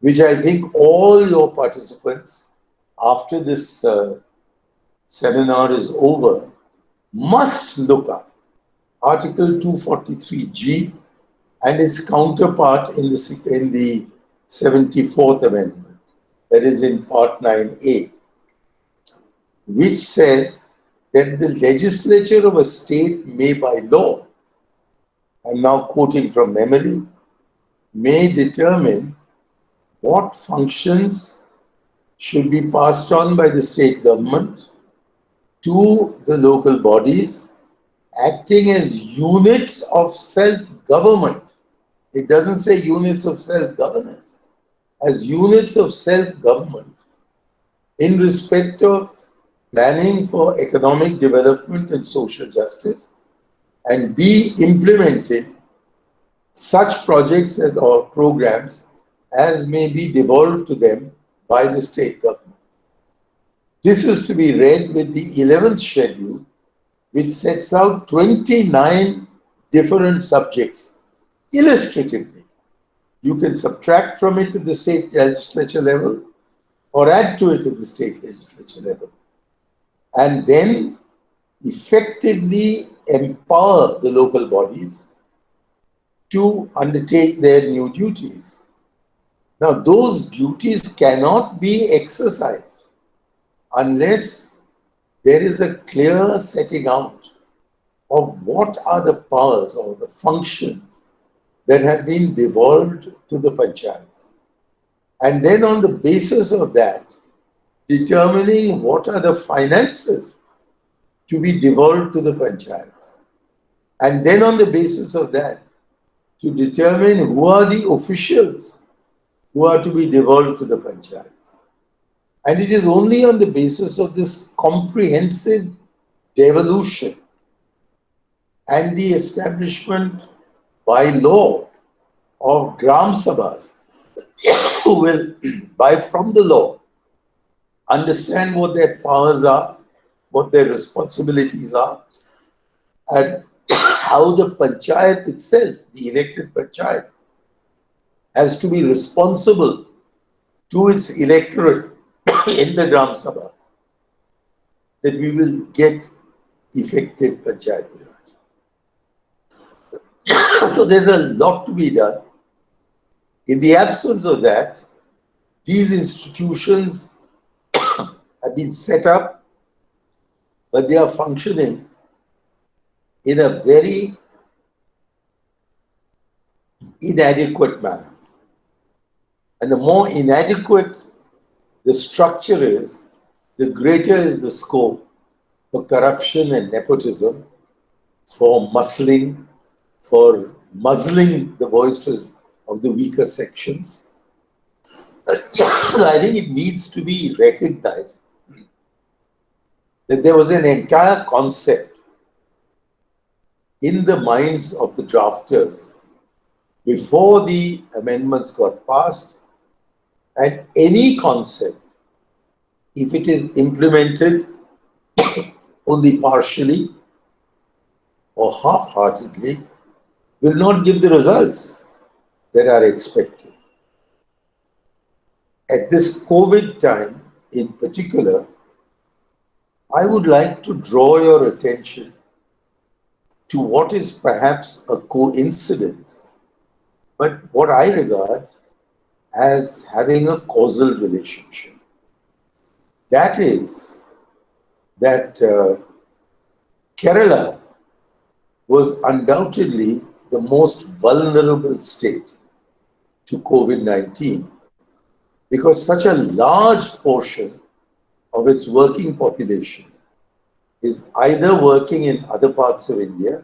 which I think all your participants, after this seminar is over, must look up. Article 243G and its counterpart in the 74th Amendment, that is in Part 9A, which says that the legislature of a state may by law, I'm now quoting from memory, may determine what functions should be passed on by the state government to the local bodies acting as units of self-government. It doesn't say units of self-governance. As units of self-government in respect of planning for economic development and social justice, and B, implementing such projects as or programs as may be devolved to them by the state government. This is to be read with the 11th schedule, which sets out 29 different subjects illustratively. You can subtract from it at the state legislature level or add to it at the state legislature level, and then effectively empower the local bodies to undertake their new duties. Now, those duties cannot be exercised unless there is a clear setting out of what are the powers or the functions that have been devolved to the panchayats. And then on the basis of that, determining what are the finances to be devolved to the panchayats. And then on the basis of that, to determine who are the officials who are to be devolved to the panchayats. And it is only on the basis of this comprehensive devolution and the establishment by law of Gram Sabhas who will, from the law, understand what their powers are, what their responsibilities are, and how the panchayat itself, the elected panchayat, has to be responsible to its electorate in the Gram Sabha, that we will get effective panchayat Raj. So there's a lot to be done. In the absence of that, these institutions have been set up, but they are functioning in a very inadequate manner. And the more inadequate the structure is, the greater is the scope for corruption and nepotism, for muscling, for muzzling the voices of the weaker sections. I think it needs to be recognized that there was an entire concept in the minds of the drafters before the amendments got passed, and any concept, if it is implemented only partially or half-heartedly, will not give the results that are expected. At this COVID time in particular, I would like to draw your attention to what is perhaps a coincidence, but what I regard as having a causal relationship. That is that Kerala was undoubtedly the most vulnerable state to COVID-19 because such a large portion of its working population is either working in other parts of India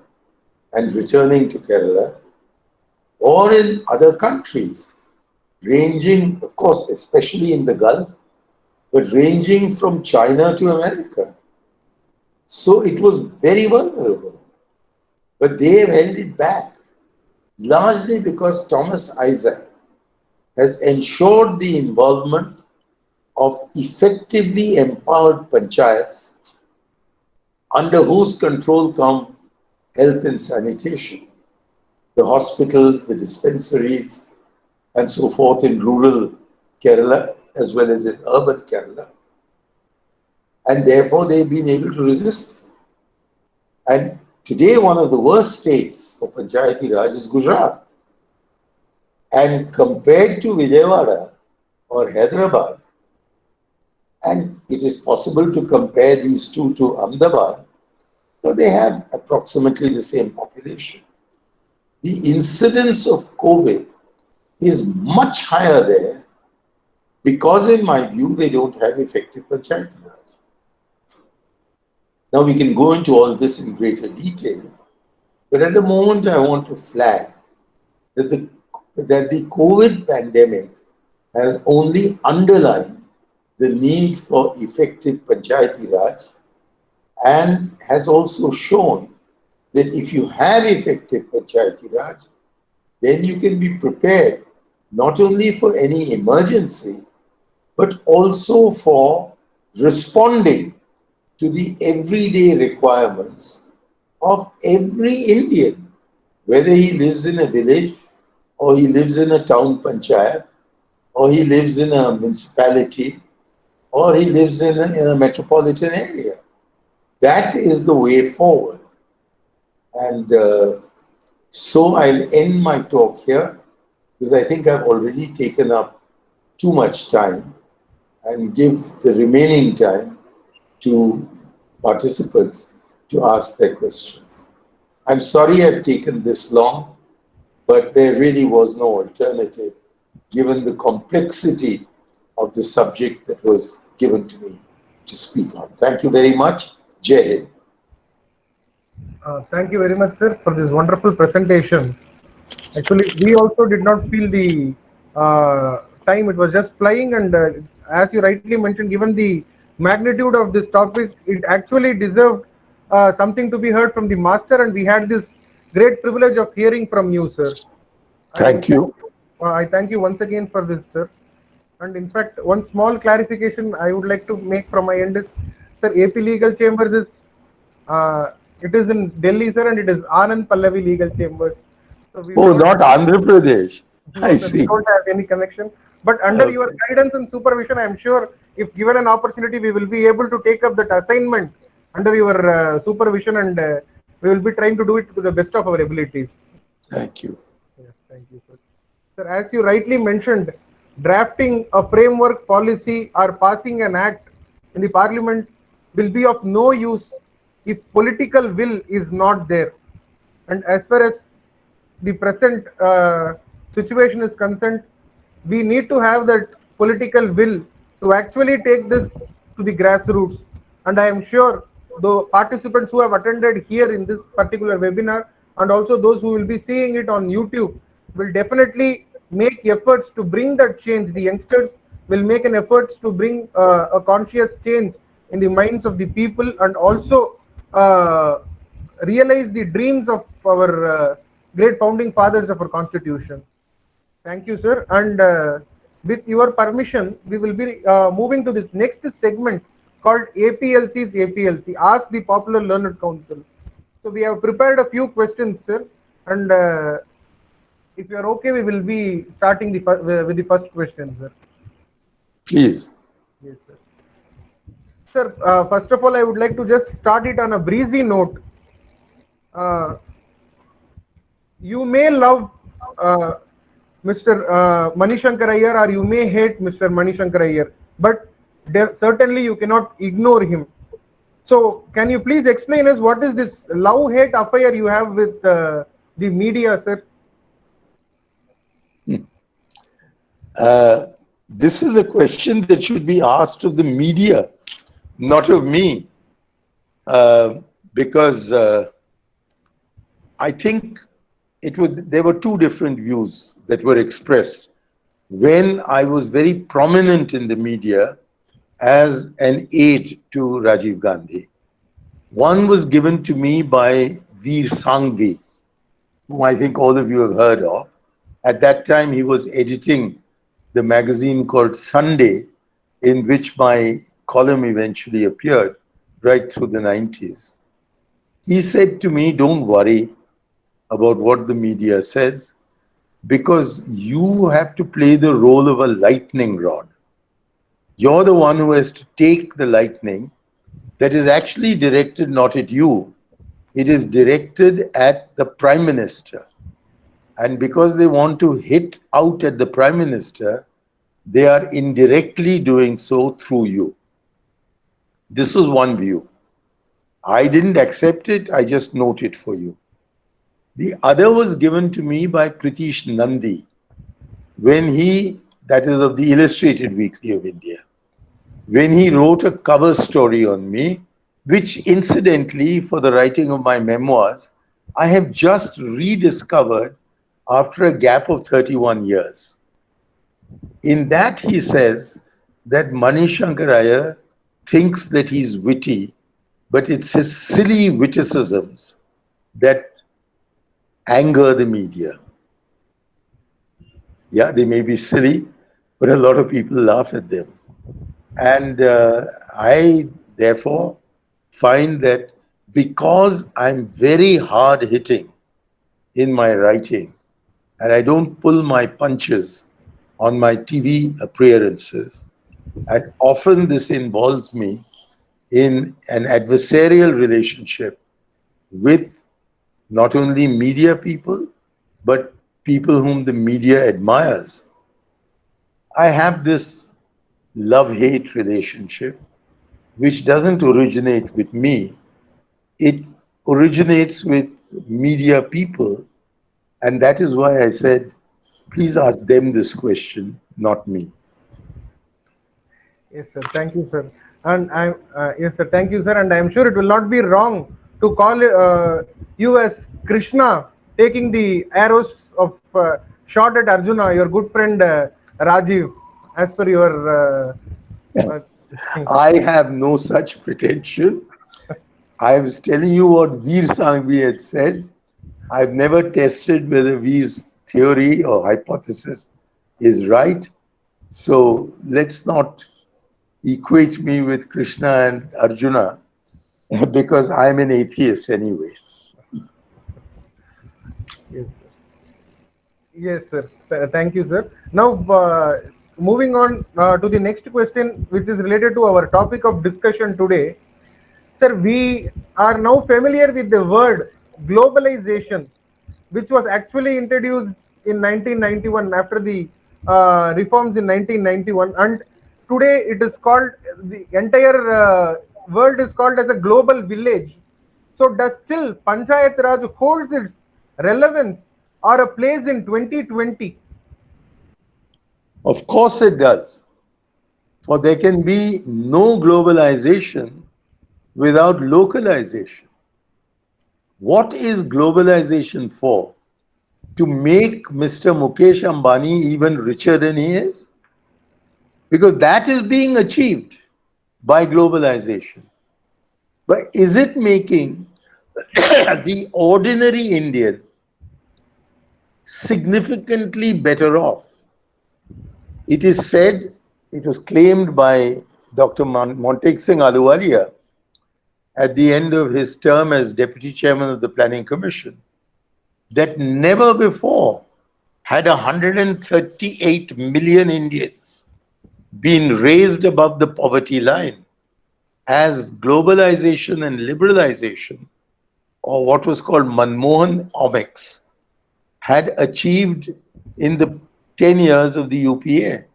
and returning to Kerala or in other countries, ranging, of course, especially in the Gulf, but ranging from China to America. So it was very vulnerable. but they have held it back, largely because Thomas Isaac has ensured the involvement of effectively empowered panchayats under whose control come health and sanitation, the hospitals, the dispensaries, and so forth in rural Kerala as well as in urban Kerala. And therefore, they've been able to resist. And today, one of the worst states for Panchayati Raj is Gujarat. And compared to Vijayawada or Hyderabad, and it is possible to compare these two to Ahmedabad, so they have approximately the same population. The incidence of COVID is much higher there because, in my view, they don't have effective Panchayati Raj. Now, we can go into all this in greater detail, but at the moment, I want to flag that the COVID pandemic has only underlined the need for effective Panchayati Raj and has also shown that if you have effective Panchayati Raj, then you can be prepared not only for any emergency, but also for responding to the everyday requirements of every Indian, whether he lives in a village or he lives in a town panchayat or he lives in a municipality or he lives in a metropolitan area. That is the way forward. And so I'll end my talk here because I think I've already taken up too much time and give the remaining time to participants to ask their questions. I'm sorry I've taken this long, but there really was no alternative given the complexity of the subject that was given to me to speak on. Thank you very much. Jai Hind. Thank you very much, sir, for this wonderful presentation. Actually, we also did not feel the time; it was just flying. And as you rightly mentioned, given the magnitude of this topic, it actually deserved something to be heard from the master. And we had this great privilege of hearing from you, sir. Thank you. I thank you once again for this, sir. And in fact, one small clarification I would like to make from my end is, sir, AP Legal Chambers is it is in Delhi, sir, and it is Anand Pallavi Legal Chambers. So we Oh, don't not Andhra Pradesh. I no, sir, we see. don't have any connection. But under your Okay. guidance and supervision, I am sure if given an opportunity, we will be able to take up that assignment under your supervision, and we will be trying to do it to the best of our abilities. Thank you. Yes, thank you, sir. Sir, as you rightly mentioned, drafting a framework policy or passing an act in the parliament will be of no use if political will is not there. And as far as the present situation is concerned, we need to have that political will to actually take this to the grassroots. And I am sure the participants who have attended here in this particular webinar and also those who will be seeing it on YouTube will definitely make efforts to bring that change. The youngsters will make an efforts to bring a conscious change in the minds of the people and also uh, realize the dreams of our great founding fathers of our constitution. Thank you, sir. And with your permission, we will be moving to this next segment called APLC's APLC, Ask the Popular Learned Council. So we have prepared a few questions, sir. And if you are okay, we will be starting with the first question, sir. Please. Yes, sir. Sir, first of all, I would like to just start it on a breezy note. Uh, you may love Mr. Manishankar Iyer or you may hate Mr. Manishankar Iyer, but certainly you cannot ignore him. So, can you please explain us what is this love-hate affair you have with the media, sir? This is a question that should be asked of the media, not of me, because I think there were two different views that were expressed when I was very prominent in the media as an aide to Rajiv Gandhi. One was given to me by Veer Sangvi, whom I think all of you have heard of. At that time, he was editing the magazine called Sunday, in which my column eventually appeared right through the 90s. He said to me, don't worry about what the media says, because you have to play the role of a lightning rod. You're the one who has to take the lightning that is actually directed not at you, it is directed at the Prime Minister. And because they want to hit out at the Prime Minister, they are indirectly doing so through you. This was one view. I didn't accept it, I just note it for you. The other was given to me by Pritish Nandi when he, that is of the Illustrated Weekly of India, when he wrote a cover story on me, which incidentally, for the writing of my memoirs, I have just rediscovered after a gap of 31 years. In that, he says that Mani Shankar Iyer thinks that he's witty, but it's his silly witticisms that anger the media. Yeah, they may be silly, but a lot of people laugh at them. And I, therefore, find that because I'm very hard hitting in my writing and I don't pull my punches on my TV appearances, and often this involves me in an adversarial relationship with not only media people, but people whom the media admires. I have this love-hate relationship, which doesn't originate with me. It originates with media people. And that is why I said, please ask them this question, not me. Yes, sir. Thank you, sir. And I, yes, sir. Thank you, sir. And I am sure it will not be wrong to call you as Krishna taking the arrows of shot at Arjuna, your good friend Rajiv, as per your thing. I have no such pretension. I was telling you what Veer Sangvi had said. I've never tested whether Veer's theory or hypothesis is right. So let's not equate me with Krishna and Arjuna because I'm an atheist anyway. Yes, sir. Yes, sir. Thank you, sir. Now, moving on to the next question, which is related to our topic of discussion today. Sir, we are now familiar with the word globalization, which was actually introduced in 1991 after the reforms in 1991, and today it is called, the entire world is called as a global village. So, does still Panchayat Raj holds its relevance or a place in 2020? Of course it does. For there can be no globalization without localization. What is globalization for? To make Mr. Mukesh Ambani even richer than he is? Because that is being achieved by globalization. But is it making the ordinary Indian significantly better off? It is said, it was claimed by Dr. Montek Singh Ahluwalia at the end of his term as Deputy Chairman of the Planning Commission, that never before had 138 million Indians been raised above the poverty line as globalization and liberalization, or what was called Manmohan Omics, had achieved in the 10 years of the UPA.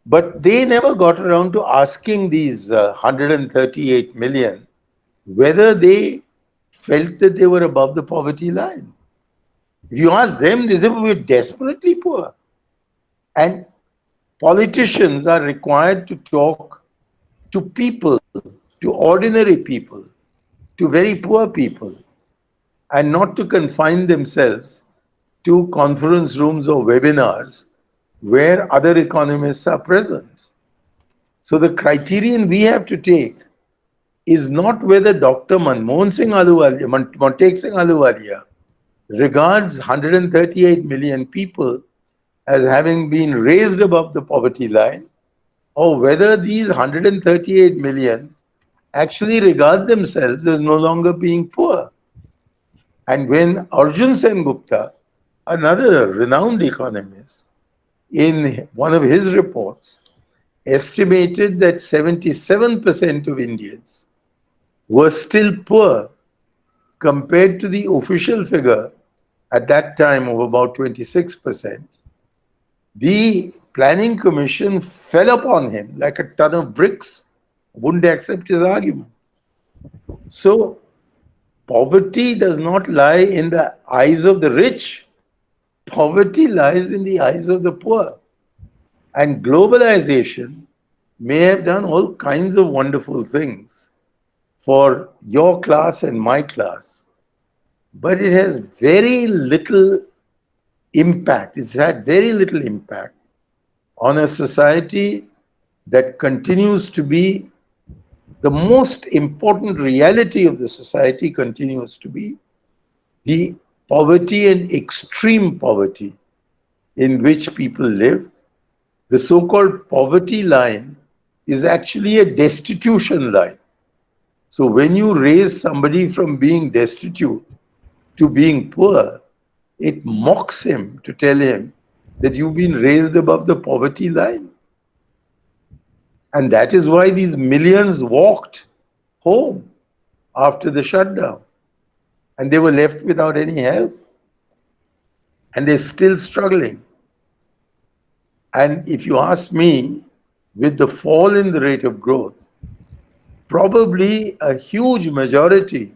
But they never got around to asking these 138 million whether they felt that they were above the poverty line. If you ask them, they say, we're desperately poor. And politicians are required to talk to people, to ordinary people, to very poor people, and not to confine themselves to conference rooms or webinars where other economists are present. So the criterion we have to take is not whether Dr. Manmohan Singh Ahluwalia, Montek Singh Ahluwalia regards 138 million people as having been raised above the poverty line, or whether these 138 million actually regard themselves as no longer being poor. And when Arjun Sen Gupta, another renowned economist, in one of his reports, estimated that 77% of Indians were still poor compared to the official figure at that time of about 26%, the Planning Commission fell upon him like a ton of bricks, wouldn't accept his argument. So, poverty does not lie in the eyes of the rich, poverty lies in the eyes of the poor. And globalization may have done all kinds of wonderful things for your class and my class, but it has very little impact. It's had very little impact on a society that continues to be the most important reality of the society, continues to be the poverty and extreme poverty in which people live. The so-called poverty line is actually a destitution line. So when you raise somebody from being destitute to being poor, it mocks him to tell him that you've been raised above the poverty line. And that is why these millions walked home after the shutdown. And they were left without any help. And they're still struggling. And if you ask me, with the fall in the rate of growth, probably a huge majority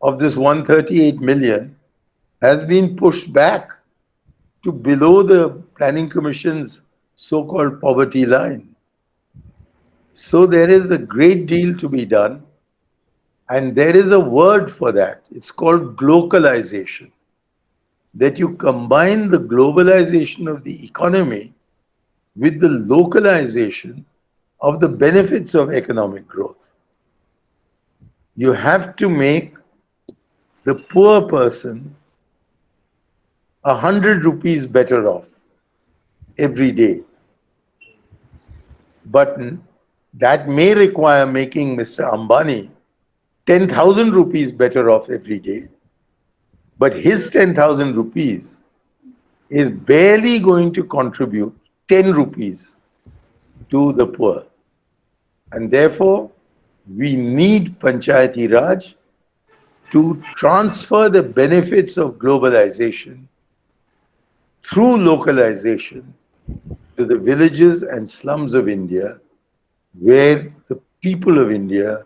of this 138 million has been pushed back to below the Planning Commission's so-called poverty line. So there is a great deal to be done, and there is a word for that. It's called glocalization. That you combine the globalization of the economy with the localization of the benefits of economic growth. You have to make the poor person 100 rupees better off every day. But that may require making Mr. Ambani 10,000 rupees better off every day. But his 10,000 rupees is barely going to contribute 10 rupees to the poor. And therefore, we need Panchayati Raj to transfer the benefits of globalization through localization to the villages and slums of India, where the people of India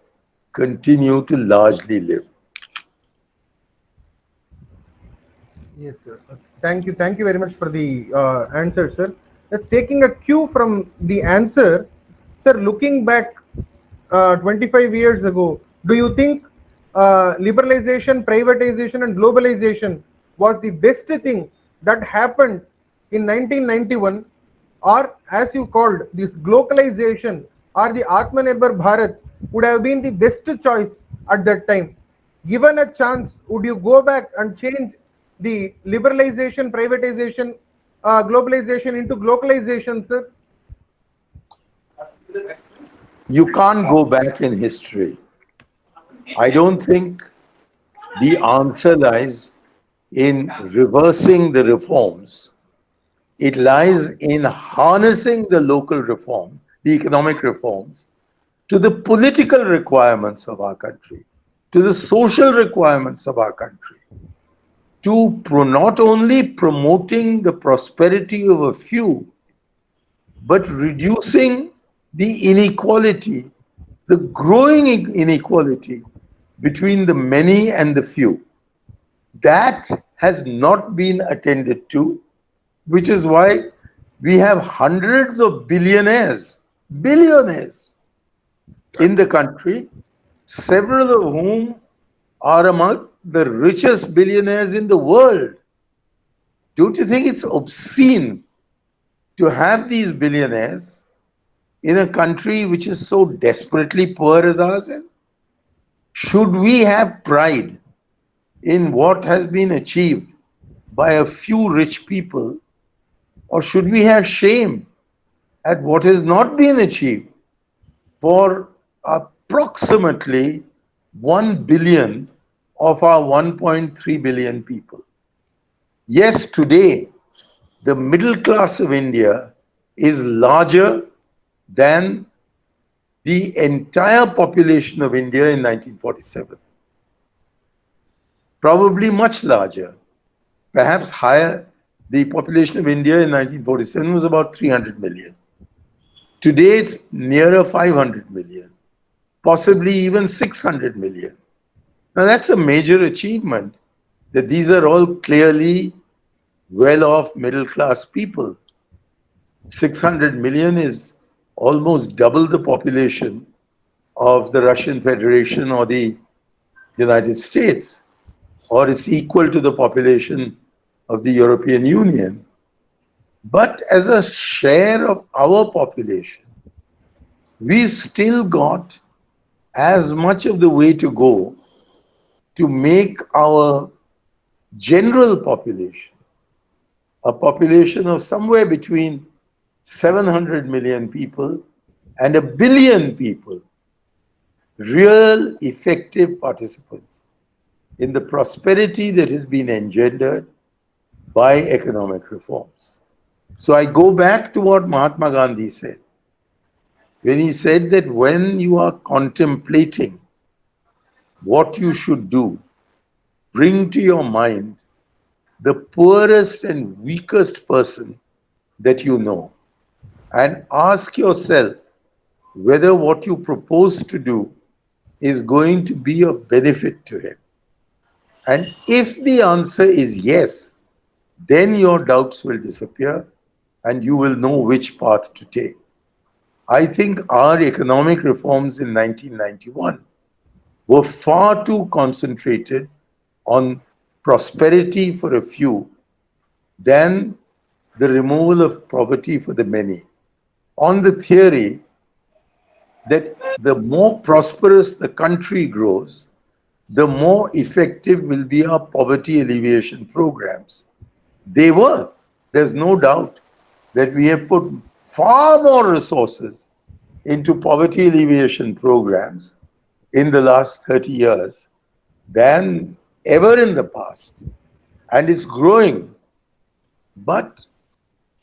continue to largely live. Yes, sir. Thank you very much for the answer, sir. That's taking a cue from the answer, sir. Looking back 25 years ago, do you think liberalization, privatization, and globalization was the best thing that happened in 1991, or as you called this globalization, or the Atmanirbhar Bharat would have been the best choice at that time? Given a chance, would you go back and change the liberalization, privatization, globalization into globalization, sir? You can't go back in history. I don't think the answer lies in reversing the reforms. It lies in harnessing the local reform, the economic reforms, to the political requirements of our country, to the social requirements of our country, to not only promoting the prosperity of a few, but reducing the inequality, the growing inequality between the many and the few. That has not been attended to, which is why we have hundreds of billionaires in the country, several of whom are among the richest billionaires in the world. Don't you think it's obscene to have these billionaires in a country which is so desperately poor as ours is? Should we have pride in what has been achieved by a few rich people, or should we have shame at what has not been achieved for approximately 1 billion of our 1.3 billion people? Yes, today the middle class of India is larger than the entire population of India in 1947. Probably much larger, perhaps higher. The population of India in 1947 was about 300 million. Today it's nearer 500 million, possibly even 600 million. Now that's a major achievement, that these are all clearly well-off middle-class people. 600 million is almost double the population of the Russian Federation or the United States, or it's equal to the population of the European Union. But as a share of our population, we've still got as much of the way to go to make our general population a population of somewhere between 700 million people and 1 billion people, real effective participants in the prosperity that has been engendered by economic reforms. So I go back to what Mahatma Gandhi said, when he said that when you are contemplating what you should do, bring to your mind the poorest and weakest person that you know and ask yourself whether what you propose to do is going to be of benefit to him. And if the answer is yes, then your doubts will disappear and you will know which path to take. I think our economic reforms in 1991 were far too concentrated on prosperity for a few than the removal of poverty for the many, on the theory that the more prosperous the country grows, the more effective will be our poverty alleviation programs. They were. There's no doubt that we have put far more resources into poverty alleviation programs in the last 30 years than ever in the past. And it's growing. But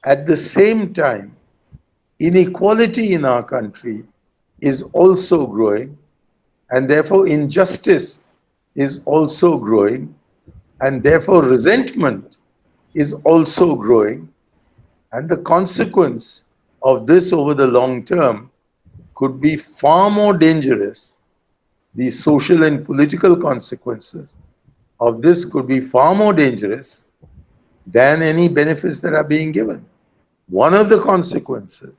at the same time, inequality in our country is also growing, and therefore injustice is also growing, and therefore resentment is also growing. And the consequence of this over the long term could be far more dangerous. The social and political consequences of this could be far more dangerous than any benefits that are being given. One of the consequences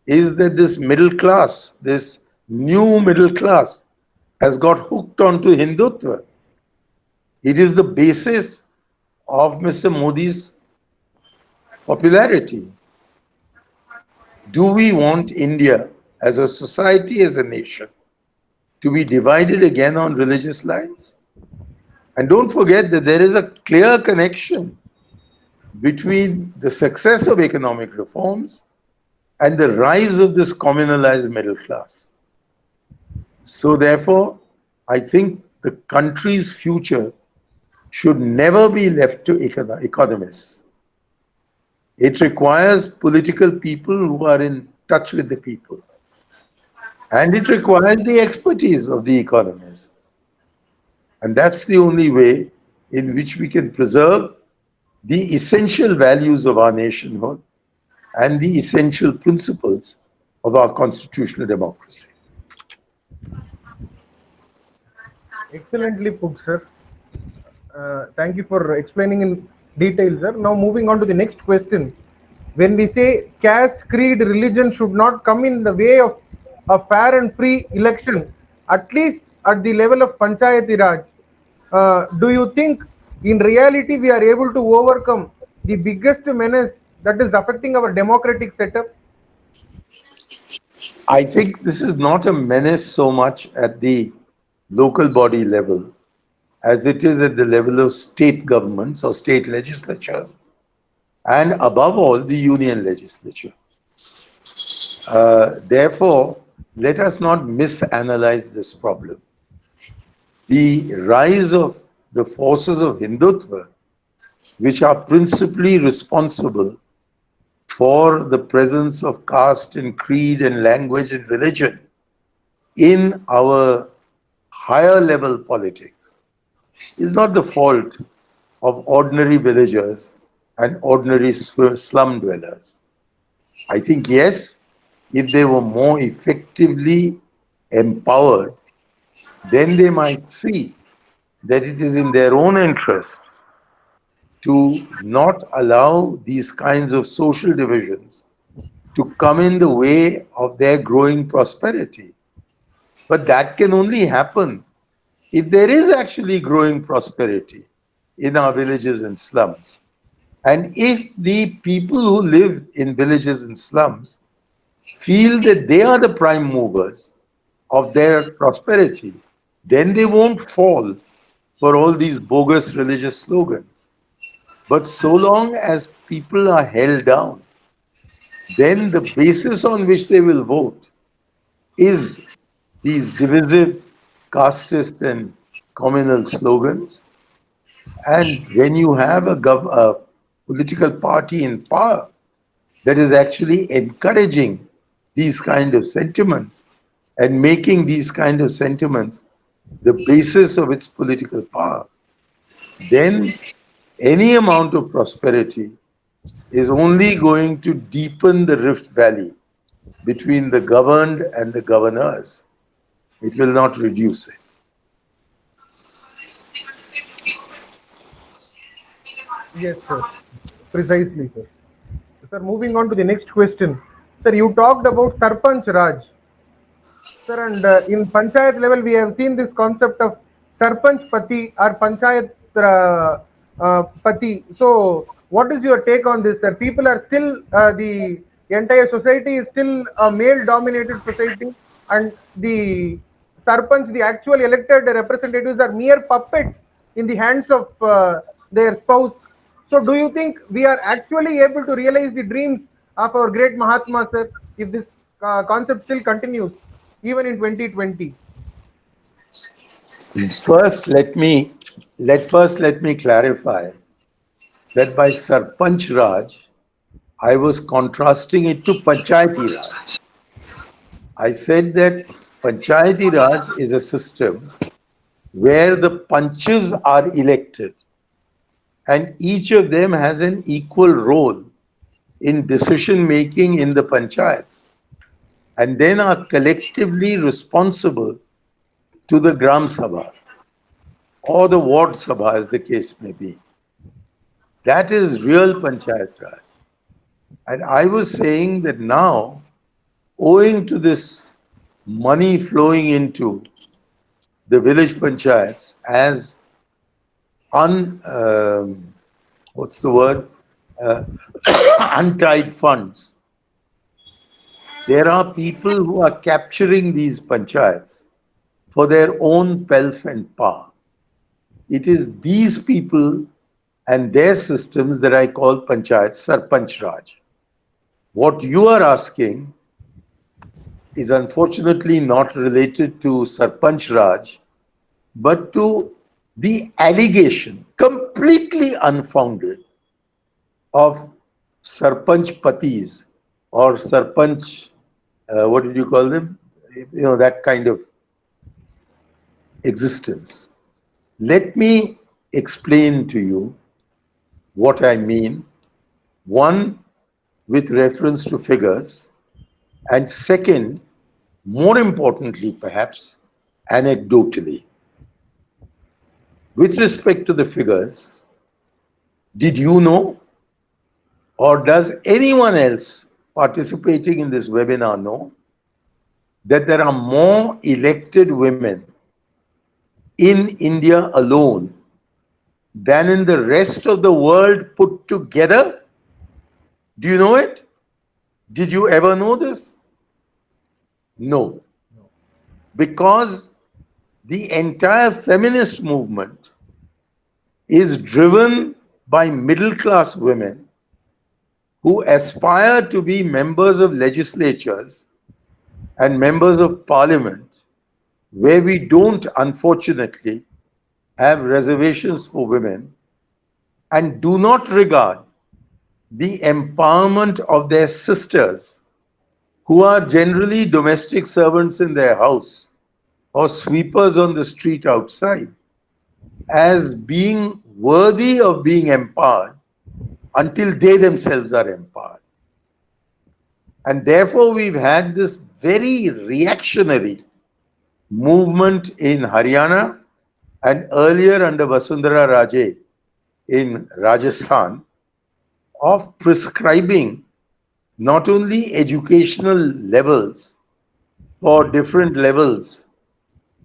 is that this middle class, this new middle class, has got hooked onto Hindutva. It is the basis of Mr. Modi's popularity. Do we want India as a society, as a nation, to be divided again on religious lines? And don't forget that there is a clear connection between the success of economic reforms and the rise of this communalized middle class. So therefore, I think the country's future should never be left to economists. It requires political people who are in touch with the people. And it requires the expertise of the economists. And that's the only way in which we can preserve the essential values of our nationhood and the essential principles of our constitutional democracy. Excellently put, sir. Thank you for explaining in detail, sir. Now moving on to the next question. When we say caste, creed, religion should not come in the way of a fair and free election, at least at the level of Panchayati Raj, do you think in reality we are able to overcome the biggest menace that is affecting our democratic setup? I think this is not a menace so much at the local body level as it is at the level of state governments or state legislatures, and above all, the union legislature. Therefore, let us not misanalyze this problem. The rise of the forces of Hindutva, which are principally responsible for the presence of caste and creed and language and religion in our higher level politics, is not the fault of ordinary villagers and ordinary slum dwellers. I think, yes, if they were more effectively empowered, then they might see that it is in their own interest to not allow these kinds of social divisions to come in the way of their growing prosperity. But that can only happen if there is actually growing prosperity in our villages and slums. And if the people who live in villages and slums feel that they are the prime movers of their prosperity, then they won't fall for all these bogus religious slogans. But so long as people are held down, then the basis on which they will vote is these divisive, casteist, and communal slogans. And when you have a political party in power that is actually encouraging these kind of sentiments and making these kind of sentiments the basis of its political power, then any amount of prosperity is only going to deepen the rift valley between the governed and the governors. It will not reduce it. Yes, sir. Precisely, sir. Sir, moving on to the next question. Sir, you talked about Sarpanch Raj. Sir, and in Panchayat level, we have seen this concept of Sarpanch Pati or Panchayat Pati. So, what is your take on this, sir? People are still, the entire society is still a male dominated society, and the Sarpanch, the actual elected representatives, are mere puppets in the hands of their spouse. So, do you think we are actually able to realize the dreams of our great Mahatma, sir, if this concept still continues, even in 2020? First let me clarify that by Sarpanch Raj, I was contrasting it to Panchayati Raj. I said that Panchayati Raj is a system where the panches are elected and each of them has an equal role in decision making in the panchayats and then are collectively responsible to the Gram Sabha or the Ward Sabha, as the case may be. That is real Panchayat Raj. And I was saying that now, owing to this money flowing into the village panchayats as what's the word? Uh, untied funds. There are people who are capturing these panchayats for their own pelf and power. It is these people and their systems that I call panchayat Sarpanch Raj. What you are asking is unfortunately not related to Sarpanch Raj, but to the allegation, completely unfounded, of Sarpanch Patis or Sarpanch, what did you call them? You know, that kind of existence. Let me explain to you what I mean. One, with reference to figures, and second, more importantly perhaps, anecdotally. With respect to the figures, did you know, or does anyone else participating in this webinar know, that there are more elected women in India alone than in the rest of the world put together? Do you know it? Did you ever know this? No. Because the entire feminist movement is driven by middle class women who aspire to be members of legislatures and members of parliament, where we don't, unfortunately, have reservations for women, and do not regard the empowerment of their sisters, who are generally domestic servants in their house or sweepers on the street outside, as being worthy of being empowered until they themselves are empowered. And therefore, we've had this very reactionary movement in Haryana and earlier under Vasundhara Raje in Rajasthan of prescribing not only educational levels for different levels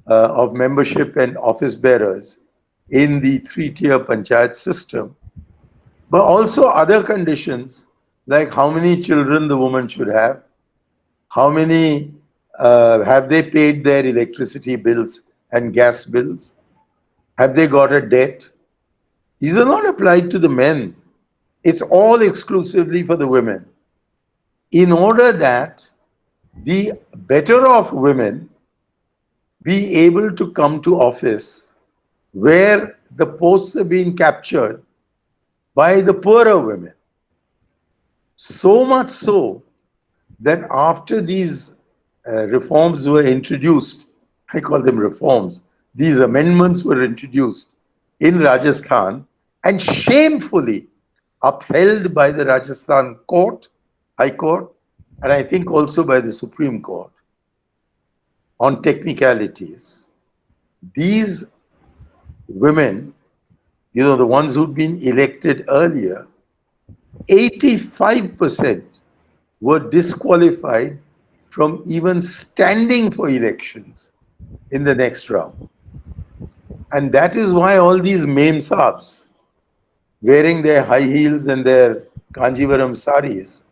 of membership and office bearers in the three-tier panchayat system, but also other conditions like how many children the woman should have, how many have they paid their electricity bills and gas bills, have they got a debt. These are not applied to the men. It's all exclusively for the women. In order that the better off women be able to come to office where the posts are being captured by the poorer women. So much so that after these reforms were introduced, I call them reforms, these amendments were introduced in Rajasthan and shamefully upheld by the Rajasthan court, High Court, and I think also by the Supreme Court on technicalities. These women, you know, the ones who'd been elected earlier, 85% were disqualified from even standing for elections in the next round. And that is why all these mem saabs, wearing their high heels and their Kanjivaram saris,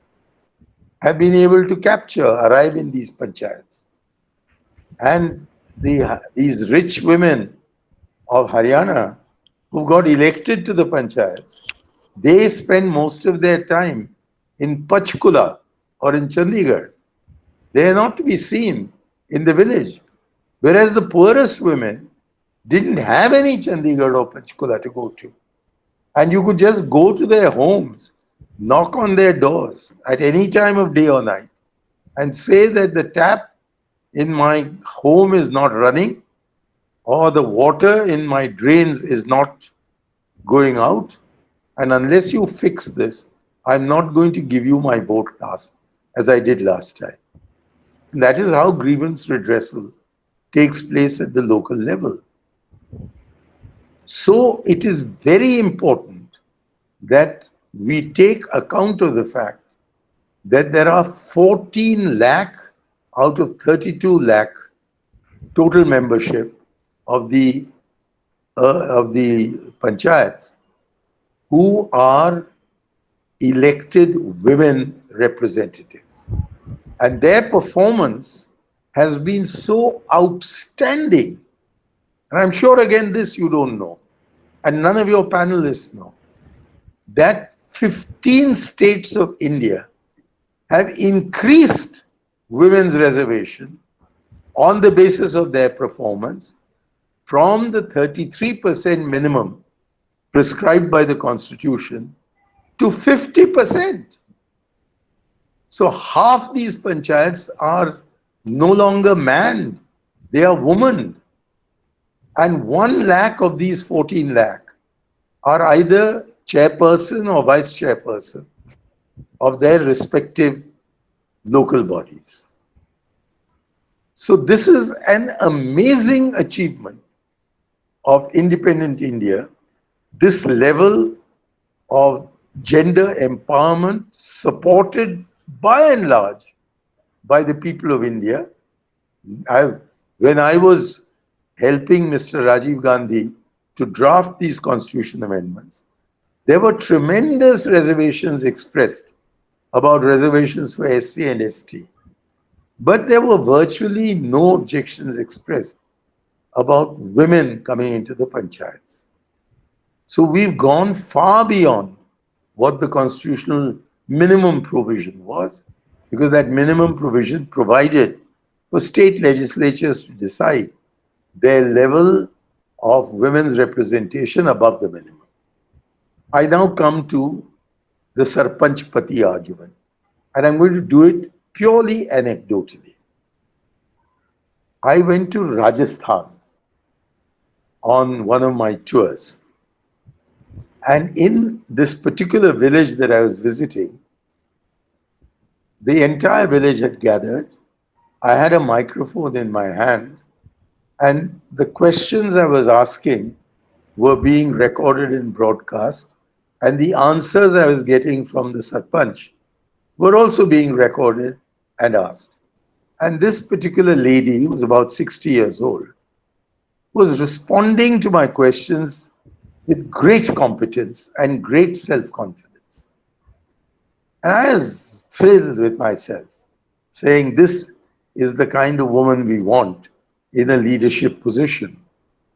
have been able to arrive in these panchayats. And these rich women of Haryana who got elected to the panchayats, they spend most of their time in Panchkula or in Chandigarh. They are not to be seen in the village. Whereas the poorest women didn't have any Chandigarh or Panchkula to go to. And you could just go to their homes, knock on their doors at any time of day or night, and say that the tap in my home is not running, or the water in my drains is not going out, and unless you fix this, I'm not going to give you my vote last, as I did last time. And that is how grievance redressal takes place at the local level. So it is very important that we take account of the fact that there are 14 lakh out of 32 lakh total membership of the panchayats who are elected women representatives. And their performance has been so outstanding. And I'm sure again this you don't know, and none of your panelists know, that 15 states of India have increased women's reservation on the basis of their performance from the 33% minimum prescribed by the Constitution to 50%. So half these panchayats are no longer manned, they are women. And 1 lakh of these 14 lakh are either chairperson or vice chairperson of their respective local bodies. So this is an amazing achievement of independent India, this level of gender empowerment supported by and large by the people of India. When I was helping Mr. Rajiv Gandhi to draft these constitution amendments, there were tremendous reservations expressed about reservations for SC and ST. But there were virtually no objections expressed about women coming into the panchayats. So we've gone far beyond what the constitutional minimum provision was, because that minimum provision provided for state legislatures to decide their level of women's representation above the minimum. I now come to the Sarpanch Pati argument, and I'm going to do it purely anecdotally. I went to Rajasthan on one of my tours, and in this particular village that I was visiting, the entire village had gathered. I had a microphone in my hand, and the questions I was asking were being recorded and broadcast, and the answers I was getting from the Sarpanch were also being recorded and asked. And this particular lady, who was about 60 years old, was responding to my questions with great competence and great self-confidence. And I was thrilled with myself, saying, this is the kind of woman we want in a leadership position.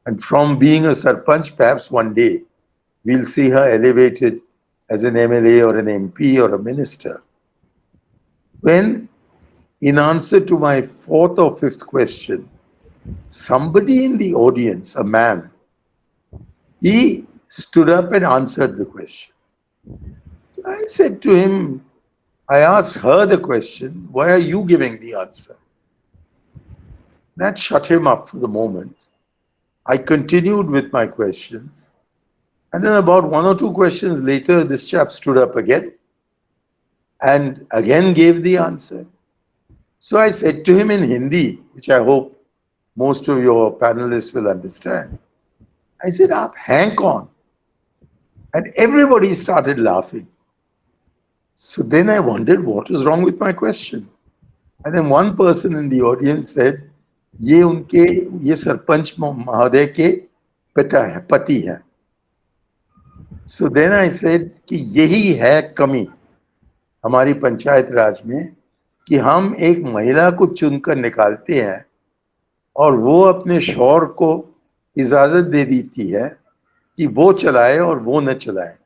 And from being a Sarpanch, perhaps one day, we'll see her elevated as an MLA or an MP or a minister. When, in answer to my fourth or fifth question, somebody in the audience, a man, he stood up and answered the question. I said to him, I asked her the question, why are you giving the answer? That shut him up for the moment. I continued with my questions. And then about one or two questions later, this chap stood up again and again gave the answer. So I said to him in Hindi, which I hope most of your panelists will understand. I said, Aap hain kaun? And everybody started laughing. So then I wondered what was wrong with my question. And then one person in the audience said, ये सरपंच महोदय के पति हैं. So then I said कि यही है कमी हमारी पंचायत राज में कि हम एक महिला को चुनकर निकालते हैं और वो अपने शौहर को इजाजत दे देती है कि वो चलाए और वो न चलाए.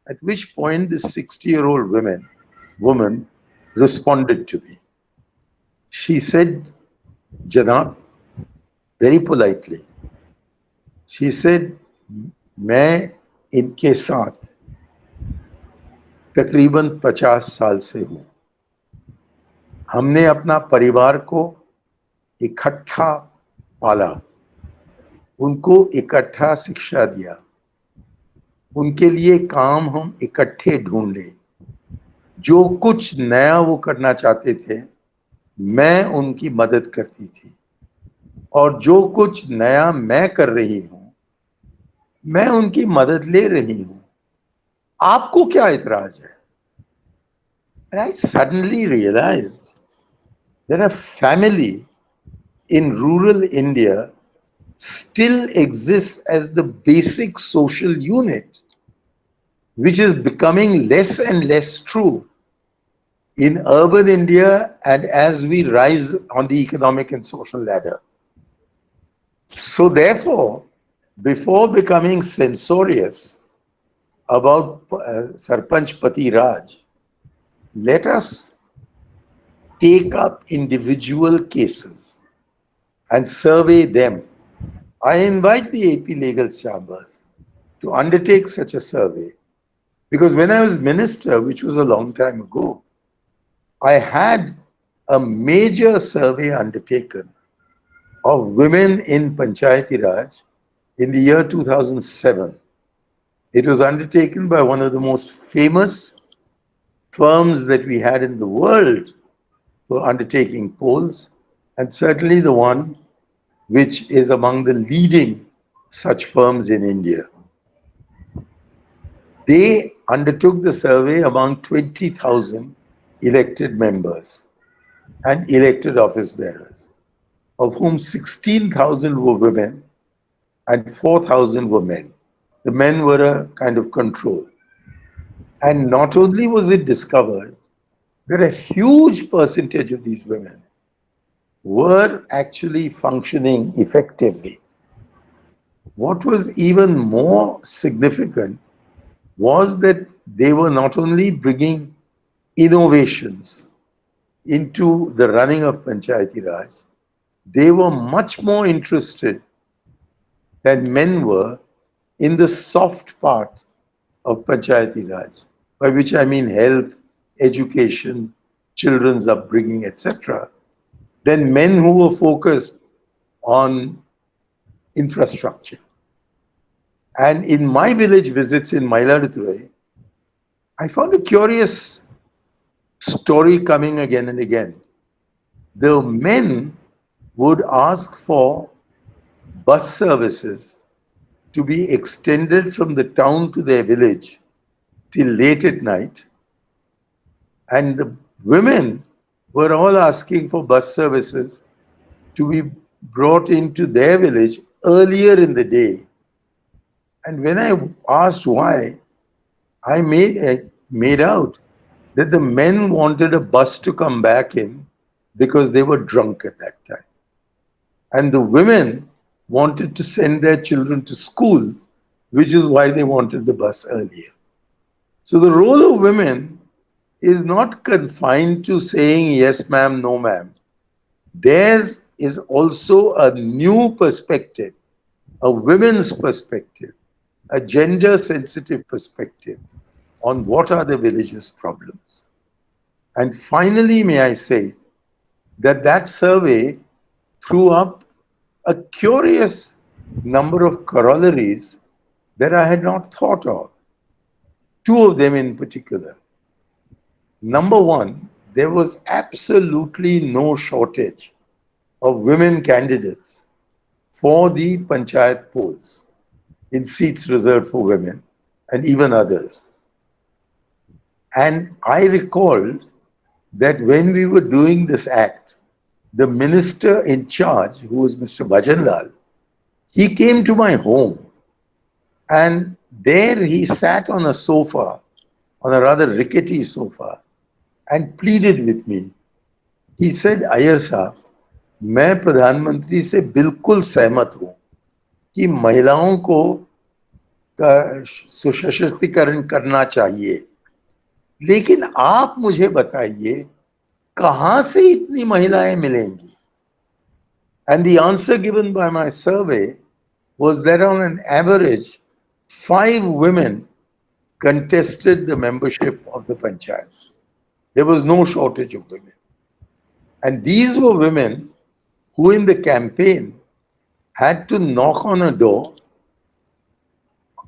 At which point this 60-year-old woman responded to me. She said, Janab, very politely, she said, मैं इनके साथ तकरीबन 50 साल से हूँ. हमने अपना परिवार को इकट्ठा पाला, उनको इकट्ठा शिक्षा दिया, उनके लिए काम हम इकट्ठे ढूंढे. जो कुछ नया वो करना चाहते थे, मैं उनकी मदद करती थी, और जो कुछ नया मैं कर रही हूँ, मैं उनकी मदद ले रही हूँ. आपको क्या इतराज है? And I suddenly realized that a family in rural India still exists as the basic social unit, which is becoming less and less true in urban India and as we rise on the economic and social ladder. So therefore, before becoming censorious about Sarpanch Pati Raj, let us take up individual cases and survey them. I invite the AP Legal Chambers to undertake such a survey, because when I was minister, which was a long time ago, I had a major survey undertaken of women in Panchayati Raj in the year 2007. It was undertaken by one of the most famous firms that we had in the world for undertaking polls, and certainly the one which is among the leading such firms in India. They undertook the survey among 20,000 elected members and elected office bearers, of whom 16,000 were women and 4,000 were men. The men were a kind of control. And not only was it discovered that a huge percentage of these women were actually functioning effectively. What was even more significant was that they were not only bringing innovations into the running of Panchayati Raj, they were much more interested than men were in the soft part of Panchayati Raj, by which I mean health, education, children's upbringing, etc., than men who were focused on infrastructure. And in my village visits in Mailaduthurai, I found a curious story coming again and again. The men would ask for bus services to be extended from the town to their village till late at night, and the women were all asking for bus services to be brought into their village earlier in the day. And when I asked why, I made out that the men wanted a bus to come back in because they were drunk at that time. And the women wanted to send their children to school, which is why they wanted the bus earlier. So the role of women is not confined to saying yes, ma'am, no, ma'am. Theirs is also a new perspective, a women's perspective, a gender sensitive perspective on what are the village's problems. And finally, may I say that that survey threw up a curious number of corollaries that I had not thought of. Two of them in particular. Number one, there was absolutely no shortage of women candidates for the panchayat polls in seats reserved for women and even others. And I recalled that when we were doing this act, the minister in charge, who was Mr. Bhajanlal, he came to my home, and there he sat on a sofa, on a rather rickety sofa, and pleaded with me. He said, Iyer साहब, मैं प्रधानमंत्री से बिल्कुल सहमत हूँ कि महिलाओं को सशक्तिकरण करना चाहिए, लेकिन आप मुझे बताइए कहाँ से इतनी महिलाएं मिलेंगी? And the answer given by my survey was that on an average, 5 women contested the membership of the panchayats. There was no shortage of women. And these were women who in the campaign had to knock on a door,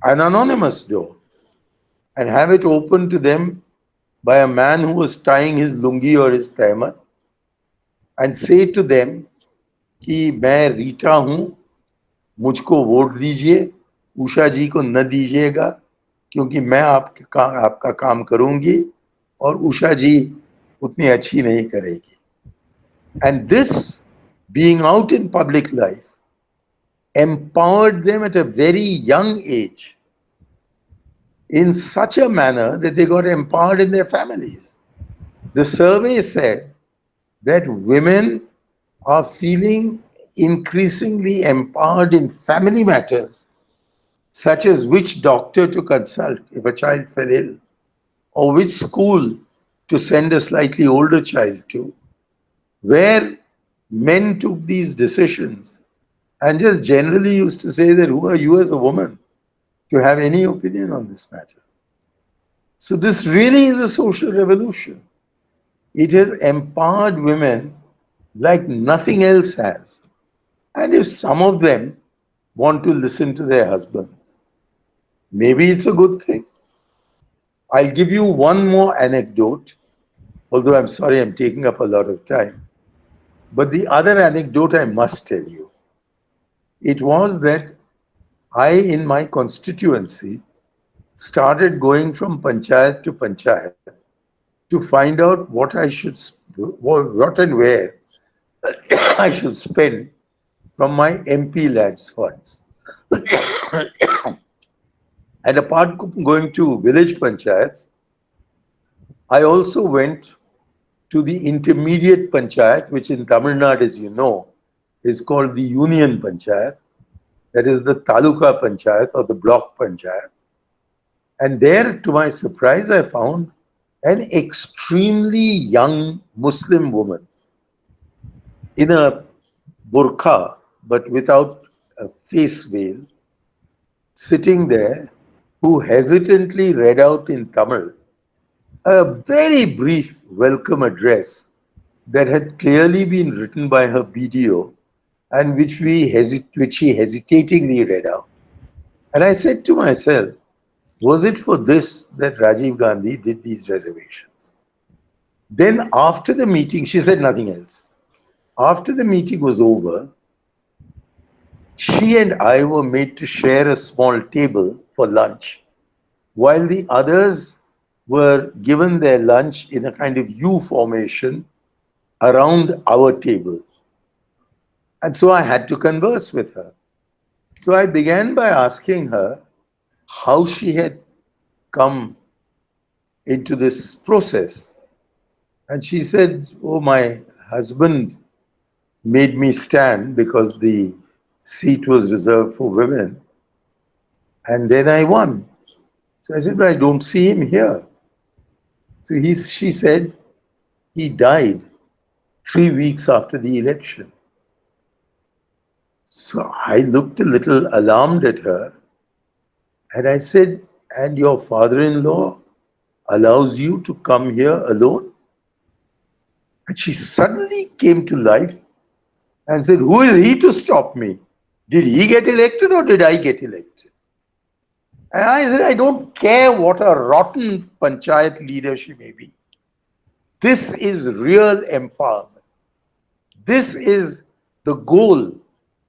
an anonymous door, and have it opened to them by a man who was tying his lungi or his taimat, and say to them कि मैं रीटा हूँ, मुझको vote दीजिए, उषा जी को न दीजिएगा क्योंकि मैं आपका काम करूंगी और उषा जी उतनी अच्छी नहीं करेगी. And this, being out in public life, empowered them at a very young age in such a manner that they got empowered in their families. The survey said that women are feeling increasingly empowered in family matters, such as which doctor to consult if a child fell ill, or which school to send a slightly older child to, where men took these decisions and just generally used to say that who are you as a woman to have any opinion on this matter? So this really is a social revolution. It has empowered women like nothing else has. And if some of them want to listen to their husbands, maybe it's a good thing. I'll give you one more anecdote, although I'm sorry I'm taking up a lot of time. But the other anecdote I must tell you. It was that I, in my constituency, started going from panchayat to panchayat to find out what I should, what and where I should spend from my MP lads funds. And apart from going to village panchayats, I also went to the intermediate panchayat, which in Tamil Nadu, as you know, is called the Union Panchayat. That is the Taluka Panchayat or the Block Panchayat. And there, to my surprise, I found an extremely young Muslim woman in a burqa, but without a face veil, sitting there, who hesitantly read out in Tamil a very brief welcome address that had clearly been written by her BDO and which she hesitatingly read out. And I said to myself, was it for this that Rajiv Gandhi did these reservations? Then after the meeting, she said nothing else. After the meeting was over, she and I were made to share a small table for lunch, while the others were given their lunch in a kind of U formation around our table. And so I had to converse with her. So I began by asking her how she had come into this process. And she said, oh, my husband made me stand because the seat was reserved for women. And then I won. So I said, but I don't see him here. So she said, he died 3 weeks after the election. So I looked a little alarmed at her and I said, and your father-in-law allows you to come here alone? And she suddenly came to life and said, who is he to stop me? Did he get elected or did I get elected? And I said, I don't care what a rotten panchayat leader she may be. This is real empowerment. This is the goal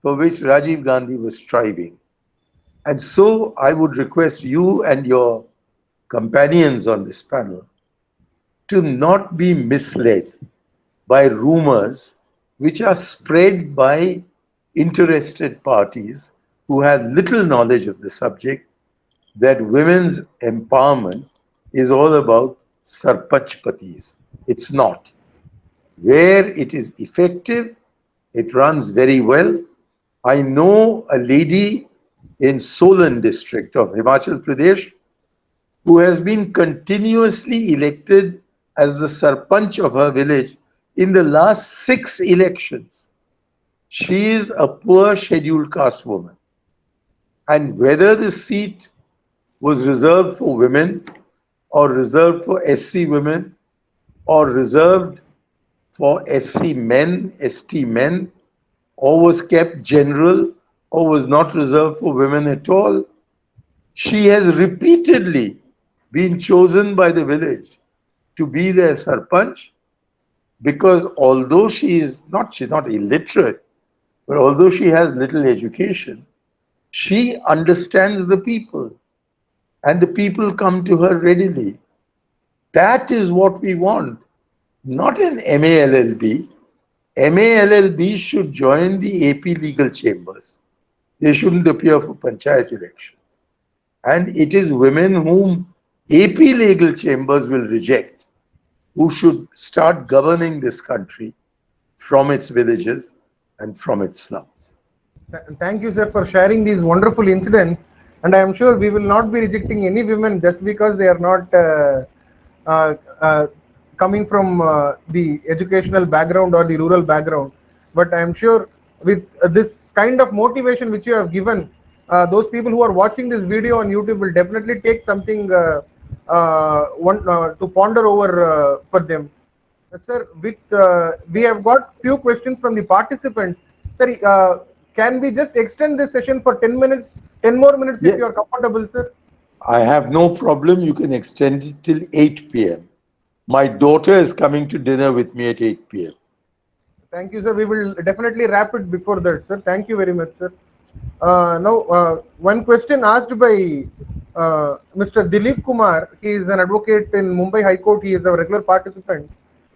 for which Rajiv Gandhi was striving. And so I would request you and your companions on this panel to not be misled by rumors which are spread by interested parties who have little knowledge of the subject, that women's empowerment is all about sarpanchpatis. It's not. Where it is effective, it runs very well. I know a lady in Solan district of Himachal Pradesh who has been continuously elected as the sarpanch of her village in the last 6 elections. She is a poor scheduled caste woman. And whether the seat was reserved for women or reserved for SC women or reserved for SC men, ST men, or was kept general or was not reserved for women at all, she has repeatedly been chosen by the village to be their sarpanch, because although she's not illiterate, but although she has little education, she understands the people and the people come to her readily. That is what we want, not an MALLB. MALLB should join the AP legal chambers. They shouldn't appear for panchayat elections. And it is women whom AP legal chambers will reject who should start governing this country from its villages and from its slums. Thank you, sir, for sharing these wonderful incidents. And I am sure we will not be rejecting any women just because they are not coming from the educational background or the rural background. But I am sure with this kind of motivation which you have given, those people who are watching this video on YouTube will definitely take something to ponder over for them. Sir, with we have got few questions from the participants. Sir, can we just extend this session for 10 minutes, 10 more minutes if you are comfortable, sir? I have no problem. You can extend it till 8 p.m. My daughter is coming to dinner with me at 8 p.m. Thank you, sir. We will definitely wrap it before that, sir. Thank you very much, sir. Now, one question asked by Mr. Dilip Kumar. He is an advocate in Mumbai High Court. He is a regular participant.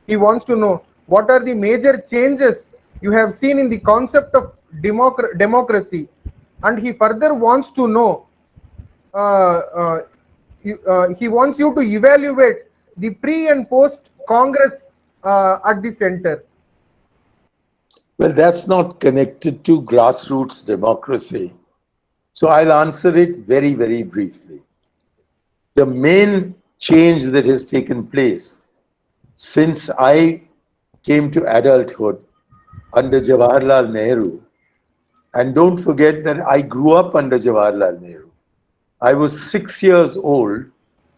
He wants to know what are the major changes you have seen in the concept of democracy, and he further wants to know. He wants you to evaluate the pre and post Congress at the center? Well, that's not connected to grassroots democracy. So I'll answer it very, very briefly. The main change that has taken place since I came to adulthood under Jawaharlal Nehru, and don't forget that I grew up under Jawaharlal Nehru. I was 6 years old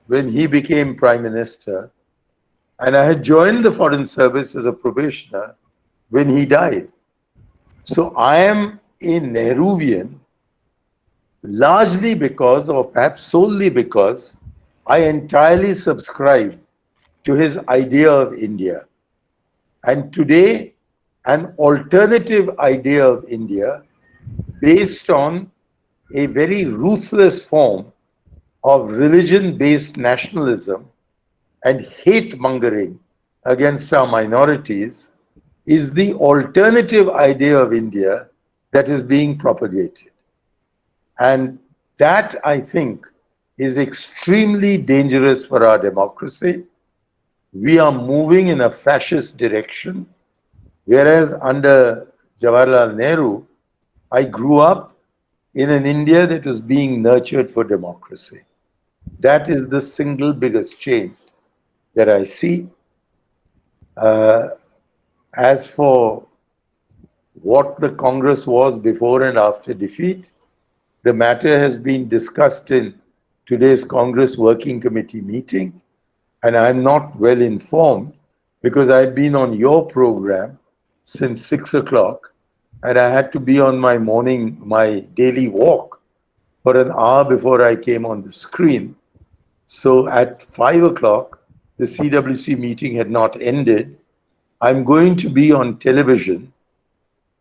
when he became Prime Minister, and I had joined the Foreign Service as a probationer when he died. So I am a Nehruvian largely because, or perhaps solely because, I entirely subscribe to his idea of India. And today, an alternative idea of India based on a very ruthless form of religion based nationalism and hate mongering against our minorities is the alternative idea of India that is being propagated. And that, I think, is extremely dangerous for our democracy. We are moving in a fascist direction, whereas under Jawaharlal Nehru, I grew up in an India that was being nurtured for democracy. That is the single biggest change that I see. As for what the Congress was before and after defeat, the matter has been discussed in today's Congress Working Committee meeting, and I'm not well informed because I've been on your program since 6 o'clock, and I had to be on my daily walk for an hour before I came on the screen. So at 5 o'clock, the CWC meeting had not ended. I'm going to be on television,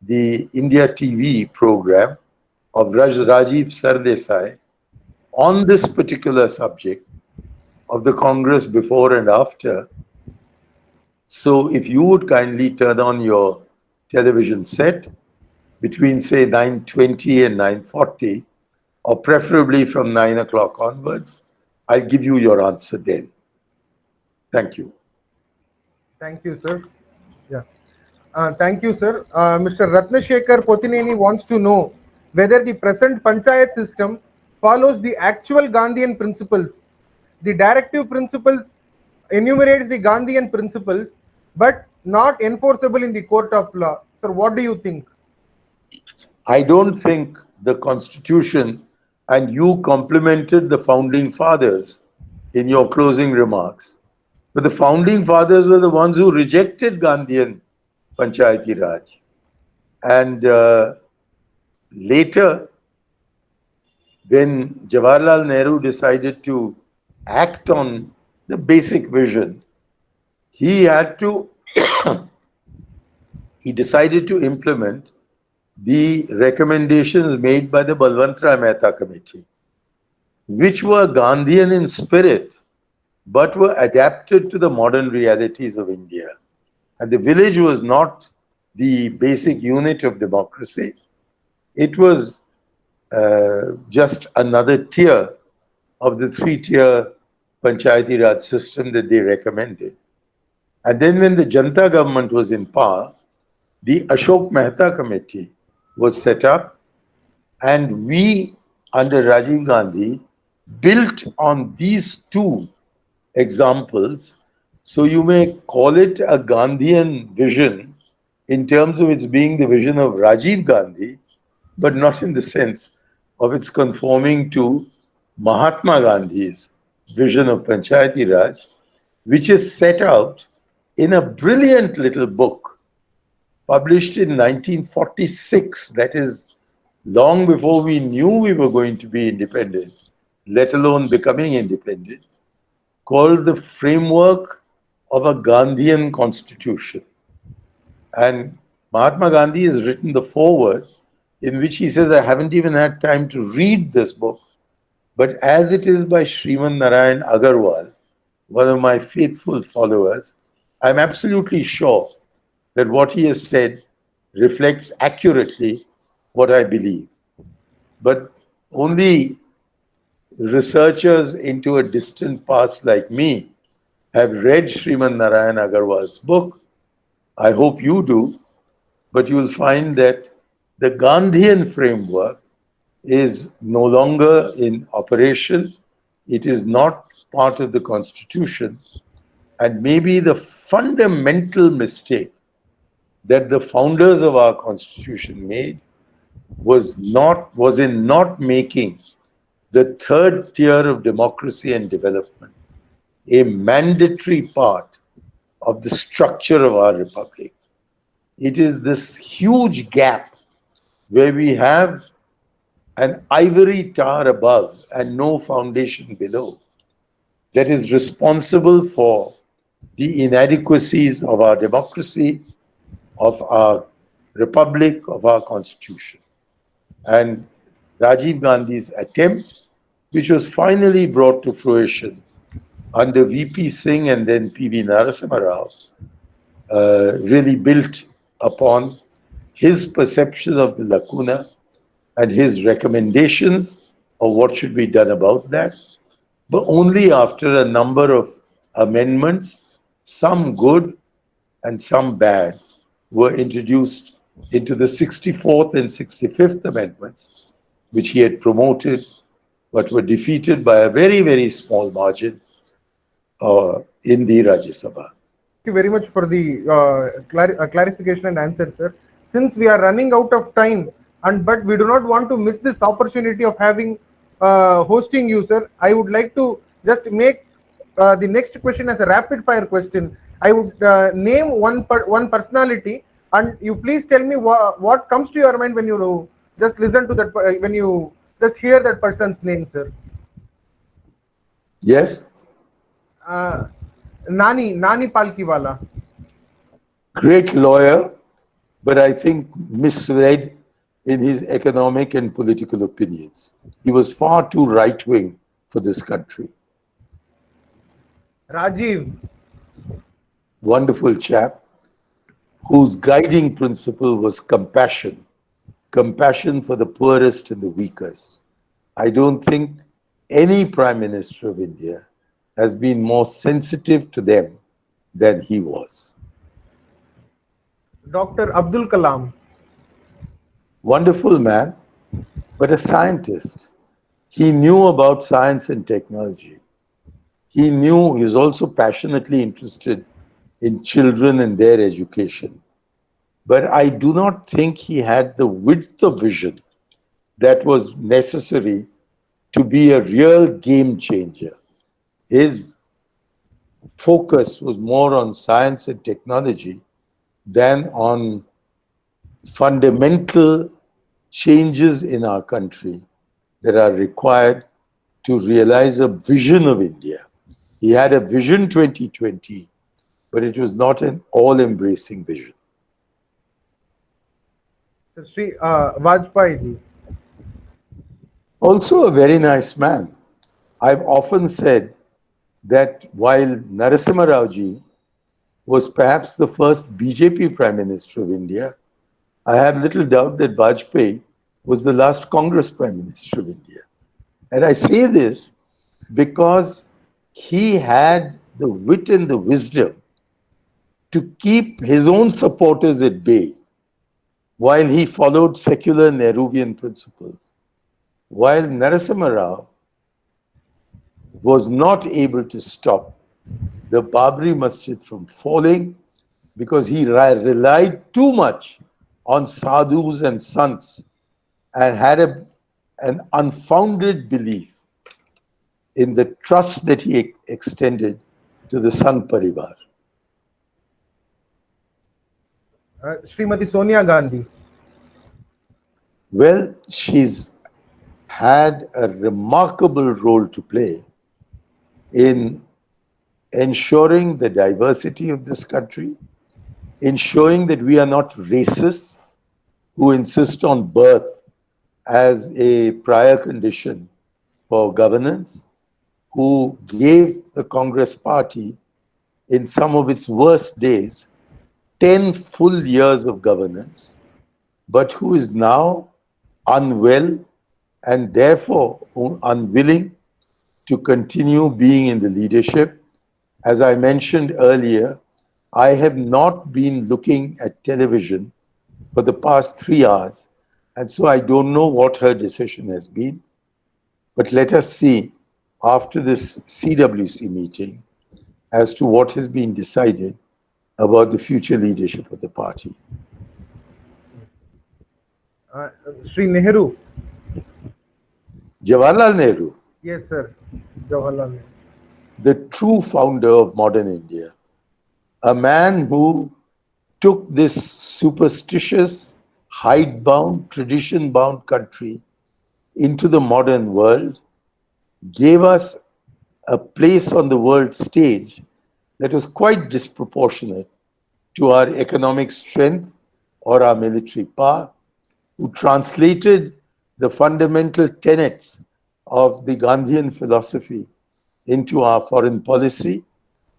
the India TV program of Rajiv Sardesai on this particular subject of the Congress before and after. So if you would kindly turn on your television set between say 9:20 and 9:40, or preferably from 9 o'clock onwards, I'll give you your answer then. Thank you. Thank you, sir. Yeah. Thank you, sir. Mr. Ratnashekar Potineni wants to know whether the present panchayat system follows the actual Gandhian principles. The directive principles enumerates the Gandhian principles, but not enforceable in the court of law. Sir, what do you think? I don't think the Constitution, and you complimented the founding fathers in your closing remarks, but the founding fathers were the ones who rejected Gandhian Panchayati Raj. And later, when Jawaharlal Nehru decided to act on the basic vision, he had to, he decided to implement the recommendations made by the Balwantrai Mehta Committee, which were Gandhian in spirit, but were adapted to the modern realities of India. And the village was not the basic unit of democracy. It was just another tier of the three-tier Panchayati Raj system that they recommended. And then when the Janta government was in power, the Ashok Mehta Committee was set up, and we, under Rajiv Gandhi, built on these two examples. So you may call it a Gandhian vision in terms of its being the vision of Rajiv Gandhi, but not in the sense of its conforming to Mahatma Gandhi's vision of Panchayati Raj, which is set out in a brilliant little book published in 1946, that is long before we knew we were going to be independent, let alone becoming independent, called The Framework of a Gandhian Constitution. And Mahatma Gandhi has written the foreword in which he says, I haven't even had time to read this book, but as it is by Sriman Narayan Agarwal, one of my faithful followers, I'm absolutely sure that what he has said reflects accurately what I believe. But only researchers into a distant past like me have read Sriman Narayan Agarwal's book. I hope you do, but you will find that the Gandhian framework is no longer in operation. It is not part of the constitution. And maybe the fundamental mistake that the founders of our constitution made was in not making the third tier of democracy and development a mandatory part of the structure of our republic. It is this huge gap where we have an ivory tower above and no foundation below that is responsible for the inadequacies of our democracy, of our republic, of our constitution. And Rajiv Gandhi's attempt, which was finally brought to fruition under VP Singh and then PV Narasimha Rao, really built upon his perception of the lacuna and his recommendations of what should be done about that, but only after a number of amendments, some good and some bad, were introduced into the 64th and 65th Amendments, which he had promoted, but were defeated by a very, very small margin in the Rajya Sabha. Thank you very much for the clarification and answer, sir. Since we are running out of time, and but we do not want to miss this opportunity of having hosting you, sir, I would like to just make the next question as a rapid fire question. I would name one personality, and you please tell me what comes to your mind when you just listen to that, when you just hear that person's name, sir. Yes? Nani Palkiwala. Great lawyer, but I think misled in his economic and political opinions. He was far too right-wing for this country. Rajiv. Wonderful chap, whose guiding principle was compassion, compassion for the poorest and the weakest. I don't think any Prime Minister of India has been more sensitive to them than he was. Dr. Abdul Kalam. Wonderful man, but a scientist. He knew about science and technology. He was also passionately interested in children and their education. But I do not think he had the width of vision that was necessary to be a real game changer. His focus was more on science and technology than on fundamental changes in our country that are required to realize a vision of India. He had a vision 2020, but it was not an all-embracing vision. Sri Vajpayee ji. Also a very nice man. I've often said that while Narasimha Rao ji was perhaps the first BJP Prime Minister of India, I have little doubt that Vajpayee was the last Congress Prime Minister of India. And I say this because he had the wit and the wisdom to keep his own supporters at bay while he followed secular Nehruvian principles. While Narasimha Rao was not able to stop the Babri Masjid from falling because he relied too much on sadhus and sants and had an unfounded belief in the trust that he extended to the Sangh Parivar. Srimati Sonia Gandhi. Well, she's had a remarkable role to play in ensuring the diversity of this country, ensuring that we are not racists who insist on birth as a prior condition for governance, who gave the Congress party in some of its worst days 10 full years of governance, but who is now unwell and therefore unwilling to continue being in the leadership As I mentioned earlier, I have not been looking at television for the past 3 hours, and so I don't know what her decision has been. But let us see after this CWC meeting as to what has been decided about the future leadership of the party. Sri Nehru. Jawaharlal Nehru, Yes, sir. Jawaharlal Nehru. the true founder of modern India, a man who took this superstitious, hidebound, tradition bound country into the modern world, gave us a place on the world stage that was quite disproportionate to our economic strength or our military power, who translated the fundamental tenets of the Gandhian philosophy into our foreign policy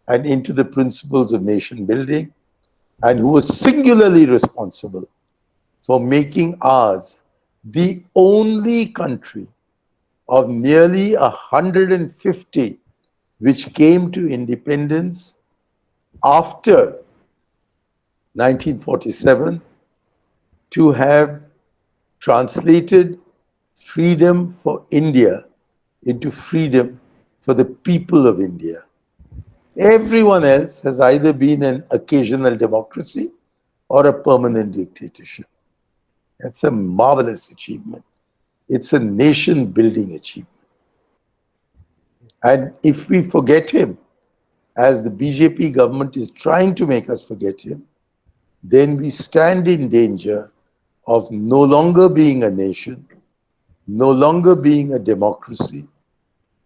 and into the principles of nation building, and who was singularly responsible for making ours the only country of nearly 150 which came to independence after 1947 to have translated freedom for India into freedom for the people of India. Everyone else has either been an occasional democracy or a permanent dictatorship. That's a marvelous achievement. It's a nation building achievement. And if we forget him, as the BJP government is trying to make us forget him, then we stand in danger of no longer being a nation, no longer being a democracy,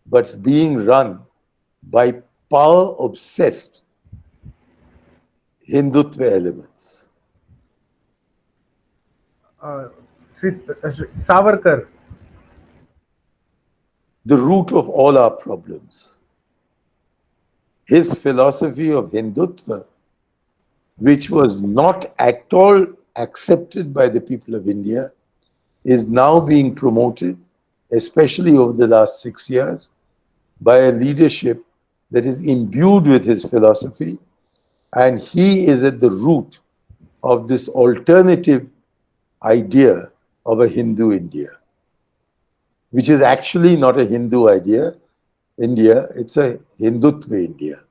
but being run by power obsessed Hindutva elements. Sri Savarkar. The root of all our problems. His philosophy of Hindutva, which was not at all accepted by the people of India, is now being promoted, especially over the last 6 years, by a leadership that is imbued with his philosophy, and he is at the root of this alternative idea of a Hindu India, which is actually not a Hindu India, it's a Hindutva India.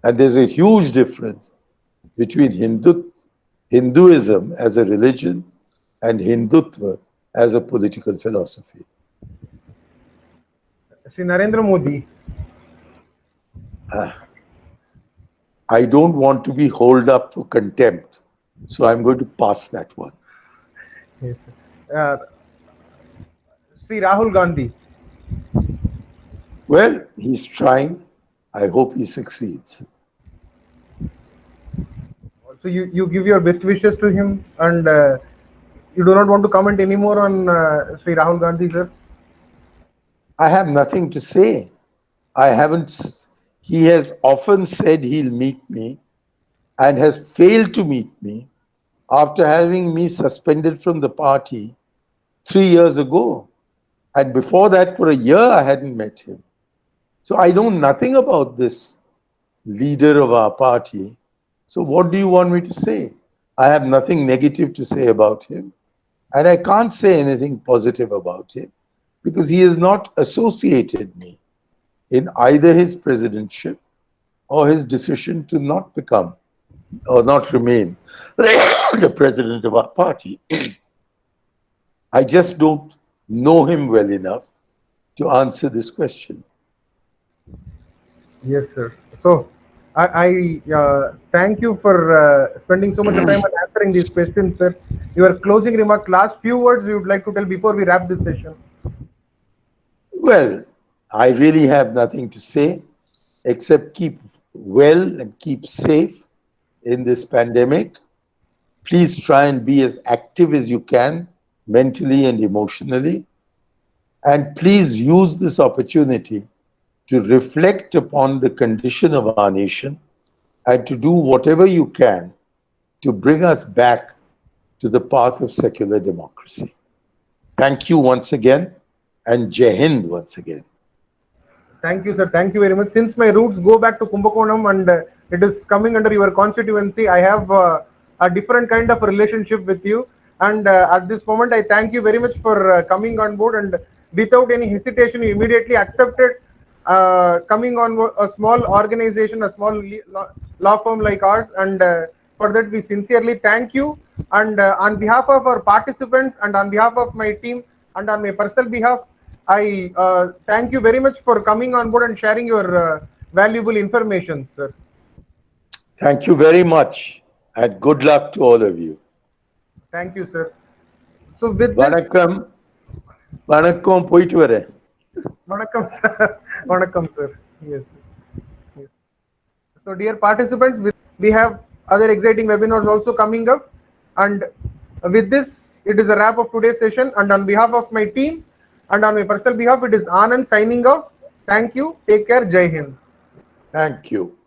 And there's a huge difference between Hinduism as a religion and Hindutva as a political philosophy. Sri Narendra Modi. I don't want to be holed up for contempt, so I'm going to pass that one. Yes, sir. Sri Rahul Gandhi. Well, he's trying. I hope he succeeds. So you give your best wishes to him, and you do not want to comment anymore on Sri Rahul Gandhi, sir? I have nothing to say. He has often said he'll meet me and has failed to meet me after having me suspended from the party 3 years ago. And before that, for a year, I hadn't met him. So I know nothing about this leader of our party. So what do you want me to say? I have nothing negative to say about him. And I can't say anything positive about him because he has not associated me in either his presidentship or his decision to not become or not remain the president of our party. I just don't know him well enough to answer this question. Yes, sir. So I thank you for spending so much time on answering these questions, sir. Your closing remarks, last few words you would like to tell before we wrap this session. Well, I really have nothing to say except keep well and keep safe in this pandemic. Please try and be as active as you can, mentally and emotionally. And please use this opportunity to reflect upon the condition of our nation and to do whatever you can to bring us back to the path of secular democracy. Thank you once again, and Jai Hind once again. Thank you, sir. Thank you very much. Since my roots go back to Kumbakonam and it is coming under your constituency, I have a different kind of relationship with you. And at this moment, I thank you very much for coming on board. And without any hesitation, you immediately accepted coming on a small organization, a small law firm like ours. And for that, we sincerely thank you. And on behalf of our participants and on behalf of my team and on my personal behalf, I thank you very much for coming on board and sharing your valuable information, sir. Thank you very much and good luck to all of you. Thank you, sir. So with this, வணக்கம் வணக்கம் போயிட்டு வரேன். Vanakkam, sir. Vanakkam, sir. Yes. Yes. So, dear participants, we have other exciting webinars also coming up. And with this, it is a wrap of today's session. And on behalf of my team and on my personal behalf, it is Anand signing off. Thank you. Take care. Jai Hind. Thank you.